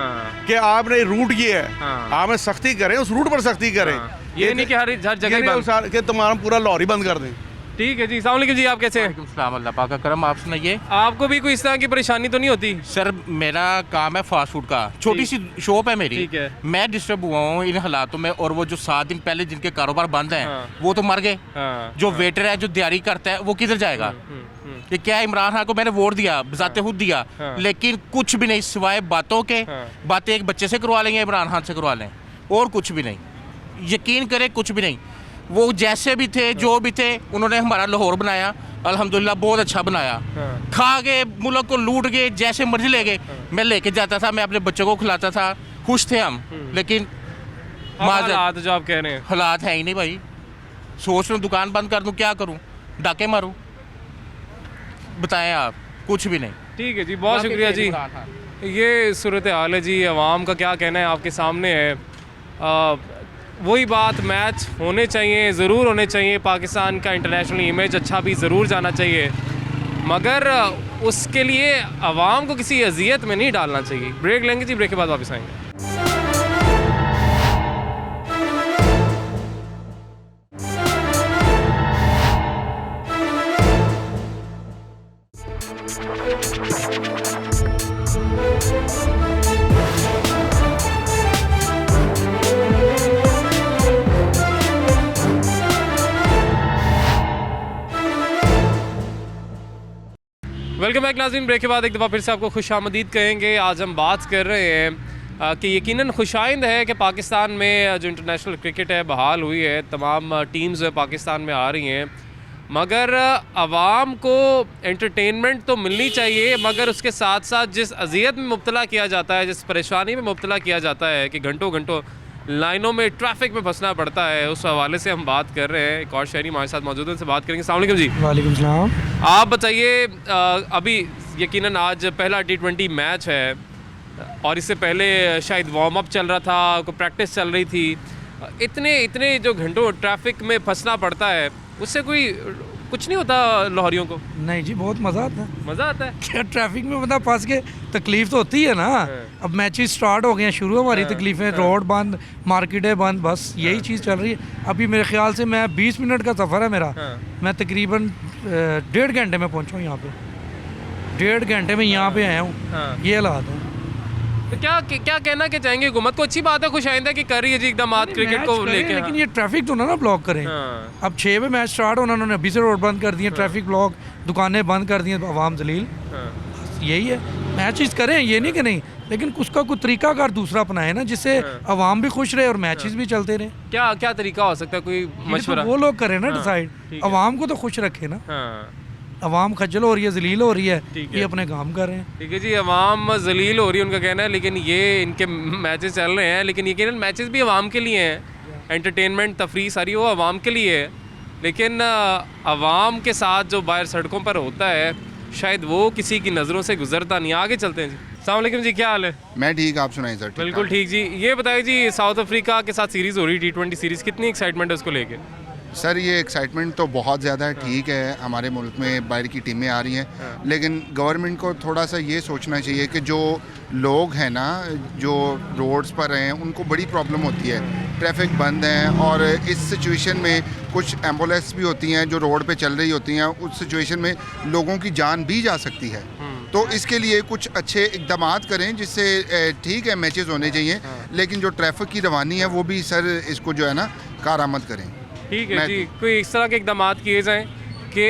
कि आपने रूट ये है, आपने सख्ती करें, उस रूट पर सख्ती करें, ये नहीं कि हर जगह कि तुम्हारा पूरा लॉरी बंद कर दें। ठीक है जी, अस्सलाम वालेकुम जी, आप कैसे हैं? अल्लाह पाक का करम, आप सुनाइए। आपको भी कोई इस तरह की परेशानी तो नहीं होती? सर मेरा काम है फास्ट फूड का, छोटी सी शॉप है मेरी। ठीक है। मैं डिस्टर्ब हुआ हूँ इन हालातों में, और वो जो 7 दिन पहले जिनके कारोबार बंद हैं वो तो मर गए। जो वेटर है, जो तैयारी करता है, वो किधर जाएगा? ये क्या है, इमरान खान को मैंने वोट दिया, बजाते खुद दिया, लेकिन कुछ भी नहीं सिवाय बातों के। बातें एक बच्चे से करवा लेंगे, इमरान खान से करवा लें, और कुछ भी नहीं। यकीन करें कुछ भी नहीं। वो जैसे भी थे, जो भी थे, उन्होंने हमारा लाहौर बनाया, अल्हम्दुलिल्लाह बहुत अच्छा बनाया। खा गए, मुल्क को लूट गए, जैसे मर्जी ले गए। मैं लेके जाता था, मैं अपने बच्चों को खिलाता था, खुश थे हम। लेकिन हालात जो आप कह रहे हैं, हालात है ही नहीं भाई। सोच लूँ दुकान बंद कर दूँ, क्या करूँ, डाके मारूँ, बताएं आप, कुछ भी नहीं। ठीक है जी, बहुत शुक्रिया जी। ये सूरत हाल है जी, आवाम का क्या कहना है आपके सामने है। वही बात, मैच होने चाहिए, ज़रूर होने चाहिए, पाकिस्तान का इंटरनेशनल इमेज अच्छा भी ज़रूर जाना चाहिए, मगर उसके लिए आवाम को किसी अजियत में नहीं डालना चाहिए। ब्रेक लेंगे जी, ब्रेक के बाद वापस आएंगे। वेलकम बैक नाज़रीन, ब्रेक के बाद एक दफ़ा फिर से आपको खुशामदीद कहेंगे। आज हम बात कर रहे हैं कि यकीनन खुशाइंद है कि पाकिस्तान में जो इंटरनेशनल क्रिकेट है बहाल हुई है, तमाम टीम्स पाकिस्तान में आ रही हैं, मगर आवाम को एंटरटेनमेंट तो मिलनी चाहिए, मगर उसके साथ साथ जिस अजियत में मुब्तला किया जाता है, जिस परेशानी में मुब्तला किया जाता है कि घंटों घंटों लाइनों में ट्रैफिक में फंसना पड़ता है, उस हवाले से हम बात कर रहे हैं। एक और शहरी हमारे साथ मौजूद हैं, उनसे बात करेंगे। अस्सलाम वालेकुम जी। वालेकुम सलाम। आप बताइए, अभी यकीनन आज पहला T20 मैच है और इससे पहले शायद वार्म अप चल रहा था, कोई प्रैक्टिस चल रही थी। इतने जो घंटों ट्रैफिक में फंसना पड़ता है, उससे कोई कुछ नहीं होता लाहौरियों को? नहीं जी, बहुत मज़ा आता है। मज़ा आता है क्या? ट्रैफिक में बंदा फंस के तकलीफ तो होती है ना। अब मैचेस स्टार्ट हो गए हैं, शुरू हमारी तकलीफ़ें, रोड बंद, मार्केटें बंद, बस यही चीज़ चल रही है। अभी मेरे ख्याल से मैं 20 मिनट का सफ़र है मेरा, मैं तकरीबन 1.5 घंटे में पहुँचा हूँ यहाँ पे। 1.5 घंटे में यहाँ पे आया हूँ। ये हालात है। तो क्या कहना के चाहेंगे? हुकूमत को अच्छी बात है, खुश आइंदा कि कर रही है जी इकदाम क्रिकेट को लेके, लेकिन ये ट्रैफिक तो ना ब्लॉक करें। अब 6 बजे मैच स्टार्ट होना, उन्होंने अभी से रोड बंद कर दिए, ट्रैफिक ब्लॉक, दुकानें बंद कर दी, आवाम जलील। यही है, मैचेस करें, ये नहीं कि नहीं, लेकिन उसका कोई तरीकाकार दूसरा अपनाए ना, जिससे आवाम भी खुश रहे और मैचेस भी चलते रहे। क्या तरीका हो सकता है, कोई मशवरा? वो लोग करें ना डिसाइड, आवाम को तो खुश रखे ना। अवाम खज्जल हो रही है, जलील हो रही है, ये अपने काम कर रहे हैं। ठीक है जी, अवाम जलील हो रही है उनका कहना है, लेकिन ये इनके मैचेस चल रहे हैं, लेकिन यकीनन मैचेस भी अवाम के लिए हैं। एंटरटेनमेंट, तफरीह सारी वो अवाम के लिए है, लेकिन अवाम के साथ जो बाहर सड़कों पर होता है, शायद वो किसी की नज़रों से गुजरता नहीं। आगे चलते हैं जी। अस्सलाम वालेकुम जी, क्या हाल है? मैं ठीक, आप सुनाइए सर? बिल्कुल ठीक जी। ये बताइए जी, साउथ अफ्रीका के साथ सीरीज़ हो रही है T20 सीरीज़, कितनी एक्साइटमेंट है उसको लेके? सर ये एक्साइटमेंट तो बहुत ज़्यादा है। ठीक है, हमारे मुल्क में बाहर की टीमें आ रही हैं, लेकिन गवर्नमेंट को थोड़ा सा ये सोचना चाहिए कि जो लोग हैं ना, जो रोड्स पर हैं, उनको बड़ी प्रॉब्लम होती है, ट्रैफिक बंद है, और इस सिचुएशन में कुछ एम्बुलेंस भी होती हैं जो रोड पे चल रही होती हैं, उस सिचुएशन में लोगों की जान भी जा सकती है। तो इसके लिए कुछ अच्छे इकदाम करें, जिससे ठीक है मैचेस होने चाहिए, लेकिन जो ट्रैफिक की रवानी है वो भी सर इसको जो है ना कारआमद करें। ठीक है जी, कोई इस तरह के इकदाम किए जाएँ कि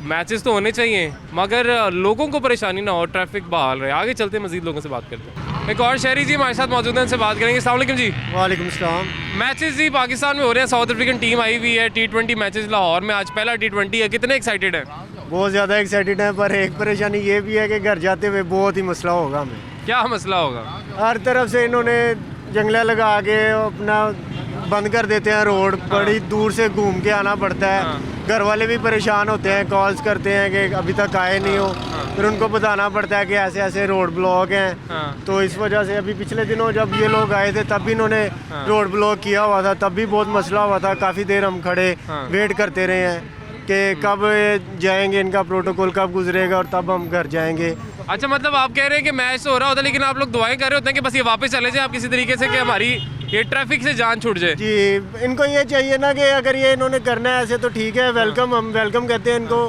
मैचेस तो होने चाहिए मगर लोगों को परेशानी ना हो, ट्रैफिक बहाल रहे। आगे चलते हैं, मज़ीद लोगों से बात करते हैं। एक और शहरी जी हमारे साथ मौजूद हैं, उनसे बात करेंगे। अस्सलाम वालेकुम जी। वालेकुम सलाम। मैचेस जी पाकिस्तान में हो रहे हैं, साउथ अफ्रीकन टीम आई हुई है, T20 मैचेस लाहौर में, आज पहला T20 है, कितने एक्साइटेड हैं? बहुत ज़्यादा एक्साइटेड है, पर एक परेशानी ये भी है कि घर जाते हुए बहुत ही मसला होगा हमें। क्या मसला होगा? हर तरफ से इन्होंने जंगला लगा के अपना बंद कर देते हैं रोड, बड़ी दूर से घूम के आना पड़ता है। घर वाले भी परेशान होते हैं, कॉल्स करते हैं कि अभी तक आए नहीं हो, फिर उनको बताना पड़ता है कि ऐसे ऐसे रोड ब्लॉक हैं। तो इस वजह से अभी पिछले दिनों जब ये लोग आए थे तब भी इन्होंने रोड ब्लॉक किया हुआ था, तब भी बहुत मसला हुआ था। काफ़ी देर हम खड़े वेट करते रहे हैं कि कब जाएंगे, इनका प्रोटोकॉल कब गुजरेगा और तब हम घर जाएंगे। अच्छा, मतलब आप कह रहे हैं कि मैच तो हो रहा होता है लेकिन आप लोग दुआएं कर रहे होते हैं कि बस ये वापस चले जाए आप किसी तरीके से, कि हमारी ये ट्रैफिक से जान छूट जाए। जी, इनको ये चाहिए ना कि अगर ये इन्होंने करना है ऐसे तो ठीक है, वेलकम, हम वेलकम कहते हैं इनको,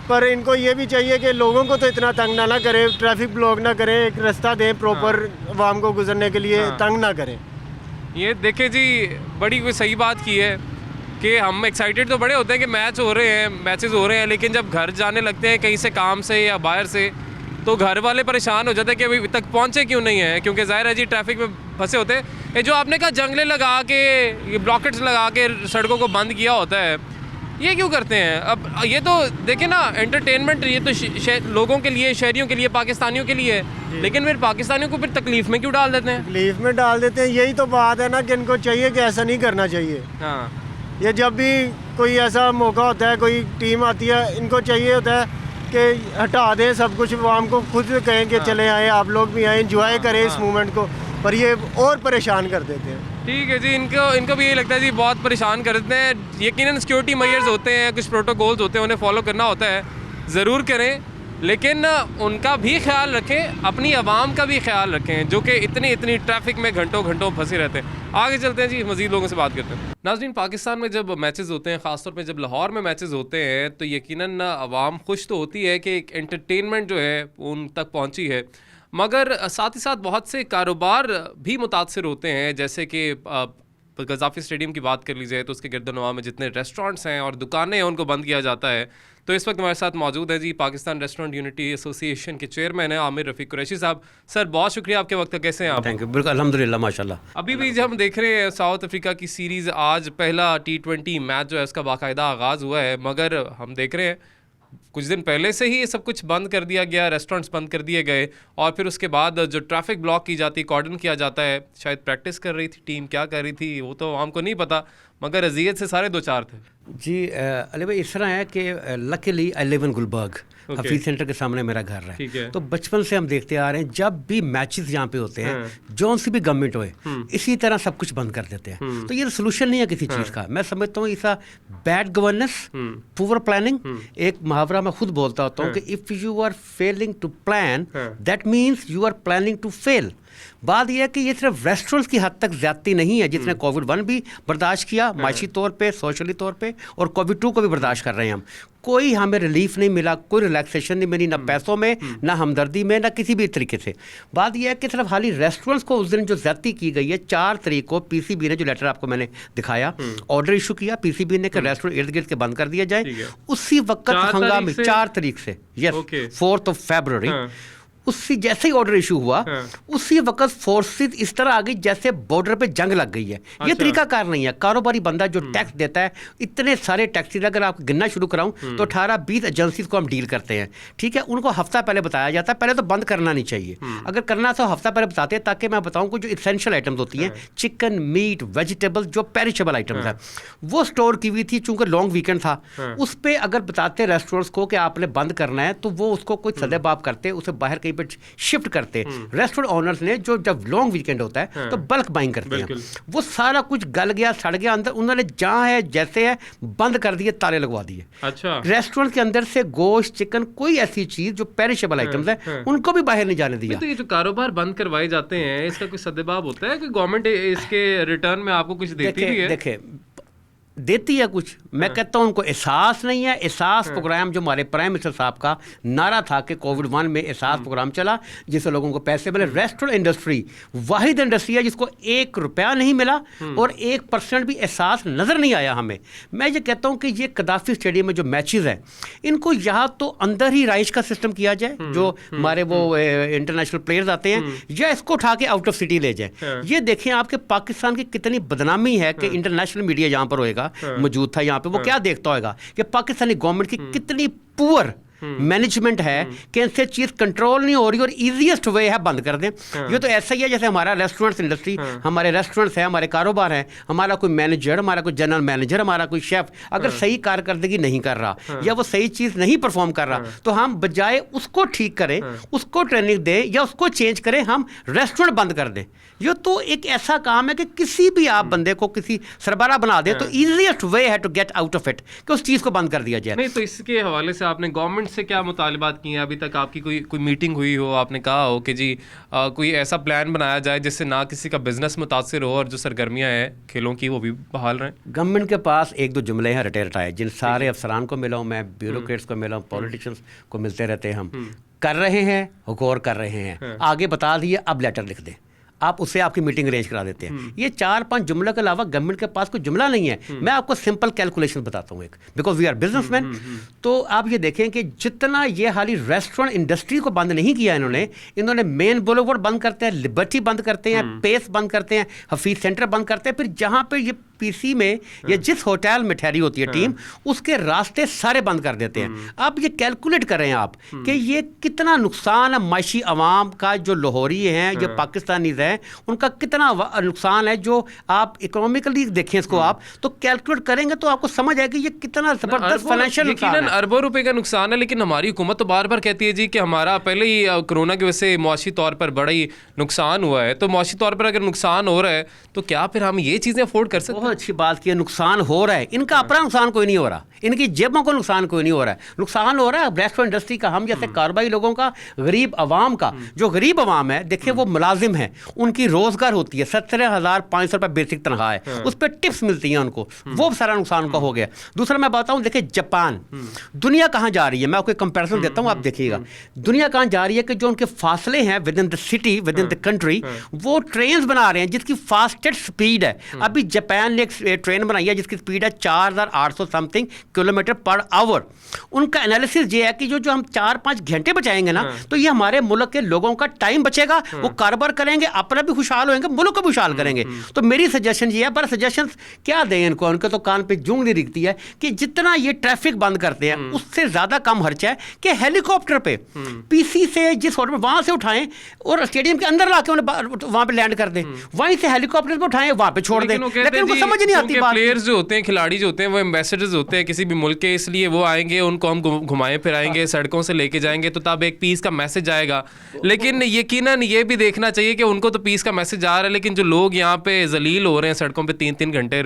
पर इनको ये भी चाहिए कि लोगों को तो इतना तंग ना करें, ट्रैफिक ब्लॉक ना करें, एक रास्ता दें प्रॉपर आवाम को गुजरने के लिए, तंग ना करें। ये देखे जी, बड़ी कोई सही बात की है कि हम एक्साइटेड तो बड़े होते हैं कि मैच हो रहे हैं, मैचेस हो रहे हैं, लेकिन जब घर जाने लगते हैं कहीं से काम से या बाहर से, तो घर वाले परेशान हो जाते हैं कि अभी तक पहुंचे क्यों नहीं है, क्योंकि ज़ाहिर है जी ट्रैफिक में फंसे होते हैं। ये जो आपने कहा जंगले लगा के, ये ब्लॉकेट्स लगा के सड़कों को बंद किया होता है, ये क्यों करते हैं? अब ये तो देखिए ना, एंटरटेनमेंट ये तो लोगों के लिए, शहरियों के लिए, पाकिस्तानियों के लिए है, लेकिन फिर पाकिस्तानियों को फिर तकलीफ़ में क्यों डाल देते हैं? तकलीफ़ में डाल देते हैं, यही तो बात है ना कि इनको चाहिए कि ऐसा नहीं करना चाहिए। हाँ, ये जब भी कोई ऐसा मौका होता है, कोई टीम आती है, इनको चाहिए होता है कि हटा दें सब कुछ, आवाम को खुद कहें कि चले आए, आप लोग भी आए, इंजॉय करें इस मूवमेंट को, पर ये और परेशान कर देते हैं। ठीक है जी, इनको भी यही लगता है जी, बहुत परेशान कर देते हैं। यकीनन सिक्योरिटी मेजर्स होते हैं, कुछ प्रोटोकॉल्स होते हैं, उन्हें फॉलो करना होता है, ज़रूर करें, लेकिन उनका भी ख्याल रखें, अपनी आवाम का भी ख्याल रखें जो कि इतनी ट्रैफिक में घंटों फंसे रहते हैं। आगे चलते हैं जी, मज़ीद लोगों से बात करते हैं। नाज़रीन, पाकिस्तान में जब मैचेस होते हैं, ख़ासतौर पे जब लाहौर में मैचेस होते हैं, तो यकीनन आवाम खुश तो होती है कि एक एंटरटेनमेंट जो है उन तक पहुंची है, मगर साथ ही साथ बहुत से कारोबार भी मुतासर होते हैं। जैसे कि गज़ाफ़ी स्टेडियम की बात कर ली जाए तो उसके गिरदोनवा में जितने रेस्टोरेंट्स हैं और दुकानें हैं उनको बंद किया जाता है। तो इस वक्त हमारे साथ मौजूद है जी पाकिस्तान रेस्टोरेंट यूनिटी एसोसिएशन के चेयरमैन हैं आमिर रफ़ीक कुरैशी साहब। सर, बहुत शुक्रिया आपके वक्त का, कैसे हैं आप? Thank you. बिल्कुल अल्हम्दुलिल्लाह, माशाल्लाह। अभी भी जब हम देख रहे हैं साउथ अफ्रीका की सीरीज़, आज पहला T20 मैच जो है उसका बाकायदा आगाज़ हुआ है, मगर हम देख रहे हैं कुछ दिन पहले से ही ये सब कुछ बंद कर दिया गया, रेस्टोरेंट्स बंद कर दिए गए, और फिर उसके बाद जो ट्रैफिक ब्लॉक की जाती, कॉर्डन किया जाता है। शायद प्रैक्टिस कर रही थी टीम, क्या कर रही थी वो तो हमको नहीं पता, मगर अजियत से सारे दो चार थे। जी अली भाई, इस तरह है कि luckily I live in Gulberg, Hafeez Centre के सामने मेरा घर है, तो बचपन से हम देखते आ रहे हैं जब भी मैचेस यहाँ पे होते हैं, जौन सी भी गवर्नमेंट होए, इसी तरह सब कुछ बंद कर देते हैं। तो ये सोल्यूशन नहीं है किसी चीज़ का। मैं समझता हूँ इसका बैड गवर्नेंस, पुअर प्लानिंग। एक मुहावरा मैं खुद बोलता होता हूँ कि if you are failing to plan, that means you are planning to fail. बात यह है कि ये सिर्फ रेस्टोरेंट्स की हद तक ज्यादती नहीं है, जिसने कोविड-1 भी बर्दाश्त किया माशी तौर पे, सोशली तौर पे, और कोविड-2 को भी बर्दाश्त कर रहे हैं हम। कोई हमें रिलीफ नहीं मिला, कोई रिलैक्सेशन नहीं मिली, ना पैसों में, ना हमदर्दी में, ना किसी भी तरीके से। बात यह है कि सिर्फ हाली रेस्टोरेंट्स को उस दिन जो ज्यादती की गई है, 4 तारीख को पीसीबी ने, जो लेटर आपको मैंने दिखाया, ऑर्डर इशू किया पीसीबी ने कि रेस्टोरेंट इर्द गिर्द के बंद कर दिया जाए। उसी वक्त हंगामे 4 तारीख से, यस 4 फरवरी, उससे जैसे ही ऑर्डर इशू हुआ, उसी वक्त फोर्सेस इस तरह आ गई जैसे बॉर्डर पे जंग लग गई है। ये तरीकाकार नहीं है। कारोबारी बंदा जो टैक्स देता है, इतने सारे टैक्सी, अगर आप गिनना शुरू कराऊं तो 18-20 एजेंसीज को हम डील करते हैं, ठीक है। उनको हफ्ता पहले बताया जाता है, पहले तो बंद करना नहीं चाहिए। अगर करना तो हफ्ता पहले बताते हैं, ताकि मैं बताऊं कि जो इसेंशियल आइटम्स होती हैं, चिकन, मीट, वेजिटेबल, जो पेरिशेबल आइटम्स है, वो स्टोर की हुई थी। चूंकि लॉन्ग वीकेंड था, उस पर अगर बताते रेस्टोरेंट्स को कि आपने बंद करना है, तो वो उसको कोई सदेबाब करते, उसे बाहर कहीं पर शिफ्ट करते। रेस्टोरेंट ओनर्स ने, जो जब लॉन्ग वीकेंड होता है तो बल्क बाइंग करते हैं, वो सारा कुछ गल गया, सड़ गया अंदर, उन्होंने जहाँ है जैसे है बंद कर दिए, ताले लगवा दिए। अच्छा, रेस्टोरेंट के अंदर से गोश्त, चिकन, कोई ऐसी चीज जो पेरिशेबल आइटम्स है, उनको भी बाहर नहीं जाने दिया। तो ये जो कारोबार बंद करवाए जाते हैं, इसका कोई सदेबाब होता है कि गवर्नमेंट इसके रिटर्न में आपको कुछ देती भी है? देखिए, देती है कुछ। मैं कहता हूँ उनको एहसास नहीं है। एहसास प्रोग्राम जो हमारे प्राइम मिनिस्टर साहब का नारा था कि कोविड 1 में एहसास प्रोग्राम चला जिससे लोगों को पैसे मिले। रेस्टोरेंट इंडस्ट्री वाहिद इंडस्ट्री है जिसको 1 रुपया नहीं मिला और 1% भी एहसास नज़र नहीं आया हमें। मैं ये कहता हूँ कि ये कदाफी स्टेडियम में जो मैचेस हैं इनको यहाँ तो अंदर ही राइश का सिस्टम किया जाए, जो हमारे वो इंटरनेशनल प्लेयर्स आते हैं, या इसको उठा के आउट ऑफ सिटी ले जाए। ये देखें आपके पाकिस्तान की कितनी बदनामी है कि इंटरनेशनल मीडिया यहाँ पर होएगा मौजूद था यहाँ पे, वो क्या देखता होगा कि पाकिस्तानी गवर्नमेंट की कितनी पुअर मैनेजमेंट है कि इनसे चीज़ कंट्रोल नहीं हो रही और इजीएस्ट वे है बंद कर दें। ये तो ऐसा ही है जैसे हमारा रेस्टोरेंट्स इंडस्ट्री, हमारे रेस्टोरेंट्स है, हमारे कारोबार हैं, हमारा कोई मैनेजर, हमारा कोई जनरल मैनेजर, हमारा कोई शेफ अगर सही कारकर्दगी नहीं कर रहा या वो सही चीज़ नहीं परफॉर्म कर रहा तो हम बजाय उसको ठीक करें, उसको ट्रेनिंग दें या उसको चेंज करें, हम रेस्टोरेंट बंद कर दें। ये तो एक ऐसा काम है कि किसी भी आप बंदे को किसी सरबराह बना दें तो ईजीएस्ट वे है to get out of it कि उस चीज़ को बंद कर दिया जाए। नहीं तो इसके हवाले से आपने गवर्नमेंट से क्या मुतालिबात किए हैं? अभी तक आपकी कोई मीटिंग हुई हो, आपने कहा हो कि जी कोई ऐसा प्लान बनाया जाए जिससे ना किसी का बिजनेस मुतासर हो और जो सरगर्मियाँ हैं खेलों की वो भी बहाल रहें? गवर्नमेंट के पास 1-2 जुमले हैं रटे जिन सारे अफसरान को मिला हूँ मैं, ब्यूरोक्रेट्स को मिला हूँ, पॉलिटिशियंस को मिलते रहते हैं, हम कर रहे हैं, गौर कर रहे हैं, आगे बता दिए, अब लेटर लिख दें, आप उससे आपकी मीटिंग अरेंज करा देते हैं। ये 4-5 जुमलों के अलावा गवर्नमेंट के पास कोई जुमला नहीं है। मैं आपको सिंपल कैलकुलेशन बताता हूँ एक, बिकॉज वी आर बिजनेसमैन। तो आप ये देखें कि जितना ये हाली रेस्टोरेंट इंडस्ट्री को बंद नहीं किया इन्होंने मेन बोलोवर्ड बंद करते हैं, लिबर्टी बंद करते हैं, पेस बंद करते हैं, हफीज सेंटर बंद करते हैं, फिर जहाँ पर ये पीसी में या जिस होटल में ठहरी होती है टीम उसके रास्ते सारे बंद कर देते हैं। अब ये कैलकुलेट करें आप कि ये कितना नुकसान है माशी अवाम का, जो लाहौरी हैं, जो पाकिस्तानीज हैं, उनका कितना नुकसान है। जो आप इकोनॉमिकली देखें इसको आप तो कैलकुलेट करेंगे तो आपको समझ आएगा ये कितना ज़बरदस्त फाइनेंशियल नुकसान है। अरबों रुपए का नुकसान है, लेकिन हमारी हुकूमत तो बार बार कहती है जी कि हमारा पहले ही कोरोना की वजह से मुआशी तौर पर बड़ा ही नुकसान हुआ है, तो मुआशी तौर पर अगर नुकसान हो रहा है तो क्या फिर हम ये चीज़ें अफोर्ड कर सकते हैं? बहुत अच्छी बात की, नुकसान हो रहा है, इनका अपना नुकसान कोई नहीं हो रहा, इनकी जेबों को नुकसान कोई नहीं हो रहा है, नुकसान हो रहा है रेस्टोरेंट इंडस्ट्री का, हम जैसे कारोबारी लोगों का, गरीब आवाम का। जो गरीब आवाम है देखिए वो मुलाजिम है, उनकी रोज़गार होती है, 17,500 रुपये बेसिक तनख्वाह है, उस पर टिप्स मिलती हैं उनको, वो सारा नुकसान उनका हो गया। दूसरा मैं बताऊँ, देखिए जापान, दुनिया कहाँ जा रही है, मैं आपको एक कंपैरिजन देता हूँ, आप देखिएगा दुनिया कहाँ जा रही है कि जो उनके फासले हैं with in the city, with in the country, वो ट्रेन बना रहे हैं जिसकी फास्टेस्ट स्पीड है। अभी जापान ने एक ट्रेन बनाई है जिसकी स्पीड है 4,800 समथिंग किलोमीटर पर आवर। उनका एनालिसिस ये है कि जो हम 4-5 घंटे बचाएंगे ना तो ये हमारे मुल्क के लोगों का टाइम बचेगा, वो कारोबार करेंगे, अपना भी खुशहाल होंगे, मुल्क को भी खुशहाल करेंगे। तो मेरी सजेशन ये है, पर सजेशन क्या दें इनको, उनके तो कान पे जूंग नहीं दिखती है कि जितना ये ट्रैफिक बंद करते हैं उससे ज़्यादा कम खर्चा है कि हेलीकॉप्टर पे पीसी से जिस होटल में वहाँ से उठाएं और स्टेडियम के अंदर ला के उन्हें वहाँ पे लैंड कर दें, वहीं से हेलीकॉप्टर पे उठाएं वहाँ पे छोड़ दें। लेकिन उनको समझ नहीं आती बात। प्लेयर्स जो होते हैं, खिलाड़ी जो होते हैं, वो एम्बेसडर्स होते हैं किसी भी मुल्क के, इसलिए वो आएंगे, उनको हम घुमाएं फिराएंगे, सड़कों से लेके जाएंगे तो तब एक पीस का मैसेज आएगा। लेकिन यकीनन ये भी देखना चाहिए कि उनको तो पीस का मैसेज आ रहा है, लेकिन जो लोग यहाँ पे जलील हो रहे हैं सड़कों पे 3-3 घंटे।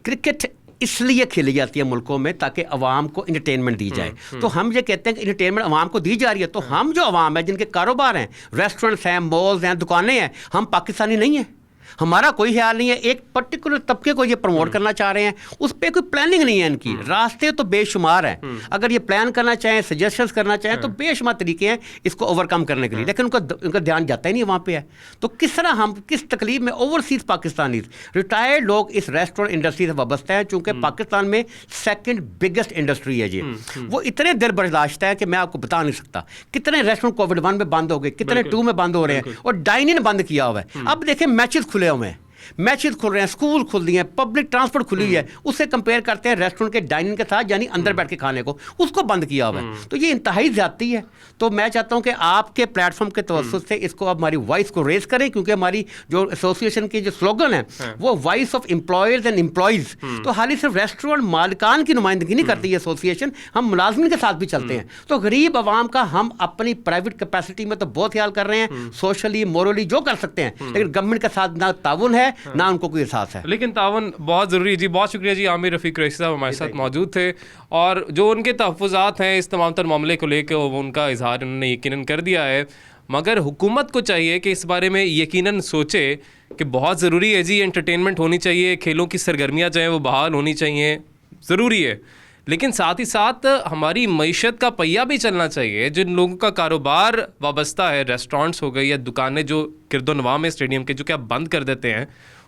क्रिकेट इसलिए खेली जाती है मुल्कों में ताकि अवाम को इंटरटेनमेंट दी जाए। तो हम ये कहते हैं कि इंटरटेनमेंट अवाम को दी जा रही है, तो हम जो अवाम है जिनके कारोबार हैं, रेस्टोरेंट्स हैं, मॉल्स हैं, दुकानें हैं, हम पाकिस्तानी नहीं हैं, हमारा कोई ख्याल नहीं है, एक पर्टिकुलर तबके को ये प्रमोट करना चाह रहे हैं, उस पर कोई प्लानिंग नहीं है इनकी। रास्ते तो बेशुमार हैं, अगर ये प्लान करना चाहें, सजेशंस करना चाहें तो बेशुमार तरीके हैं इसको ओवरकम करने के लिए, लेकिन उनका ध्यान जाता ही नहीं वहाँ पे है। तो किस तरह हम किस तकलीफ में ओवरसीज पाकिस्तानी रिटायर्ड लोग इस रेस्टोरेंट इंडस्ट्री से वाबस्ता है, चूँकि पाकिस्तान में सेकेंड बिगेस्ट इंडस्ट्री है ये, वो इतने दिल बर्दाश्त है कि मैं आपको बता नहीं सकता। कितने रेस्टोरेंट कोविड 1 में बंद हो गए, कितने 2 में बंद हो रहे हैं, और डाइनिंग बंद किया हुआ है। अब देखें मैचेस खुले हुए हैं, मैचेस खुल रहे हैं, स्कूल खुल दिए हैं, पब्लिक ट्रांसपोर्ट खुली है, उससे कंपेयर करते हैं रेस्टोरेंट के डाइनिंग के साथ, यानी अंदर बैठ के खाने को, उसको बंद किया हुआ है। तो ये इंतहाई ज्यादती है। तो मैं चाहता हूं कि आपके प्लेटफॉर्म के तवज्जुह से इसको अब हमारी वॉइस को रेज करें, क्योंकि हमारी जो एसोसिएशन की जो स्लोगन है वो voice of employers and employees. तो हाली सिर्फ रेस्टोरेंट मालिकान की नुमाइंदगी नहीं करती है एसोसिएशन, हम मुलाजमिन के साथ भी चलते हैं। तो गरीब आवाम का हम अपनी प्राइवेट कैपेसिटी में तो बहुत ख्याल कर रहे हैं, सोशली मोरली जो कर सकते हैं, लेकिन गवर्नमेंट के साथ ना ताउन है ना उनको कोई है। लेकिन तावन बहुत ज़रूरी है जी। बहुत शुक्रिया जी, आमिर रफ़ीक कुरैशी साहब हमारे साथ मौजूद थे, और जो उनके तहफ़्फ़ुज़ात हैं इस तमाम तर मामले को लेकर वो उनका इजहार उन्होंने यकीनन कर दिया है। मगर हुकूमत को चाहिए कि इस बारे में यकीनन सोचे कि बहुत ज़रूरी है जी, एंटरटेनमेंट होनी चाहिए, खेलों की सरगर्मियाँ चाहें वो बहाल होनी चाहिए, ज़रूरी है, लेकिन साथ ही साथ हमारी मईशत का पहिया भी चलना चाहिए। जिन लोगों का कारोबार वाबस्ता है, रेस्टोरेंट्स हो गए या दुकानें जो किरदोनवा में स्टेडियम के जो कि आप बंद कर देते हैं,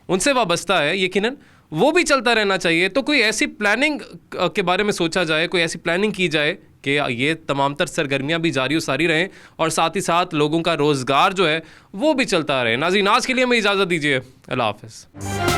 उनसे वाबस्ता है, यकीनन वो भी चलता रहना चाहिए। तो कोई ऐसी प्लानिंग के बारे में सोचा जाए, कोई ऐसी प्लानिंग की जाए कि ये तमाम तर सरगर्मियाँ भी जारी सारी रहें और साथ ही साथ लोगों का रोज़गार जो है वो भी चलता रहे। नाज़रीन, आज के लिए हमें इजाज़त दीजिए, अल्लाह हाफ़िज़।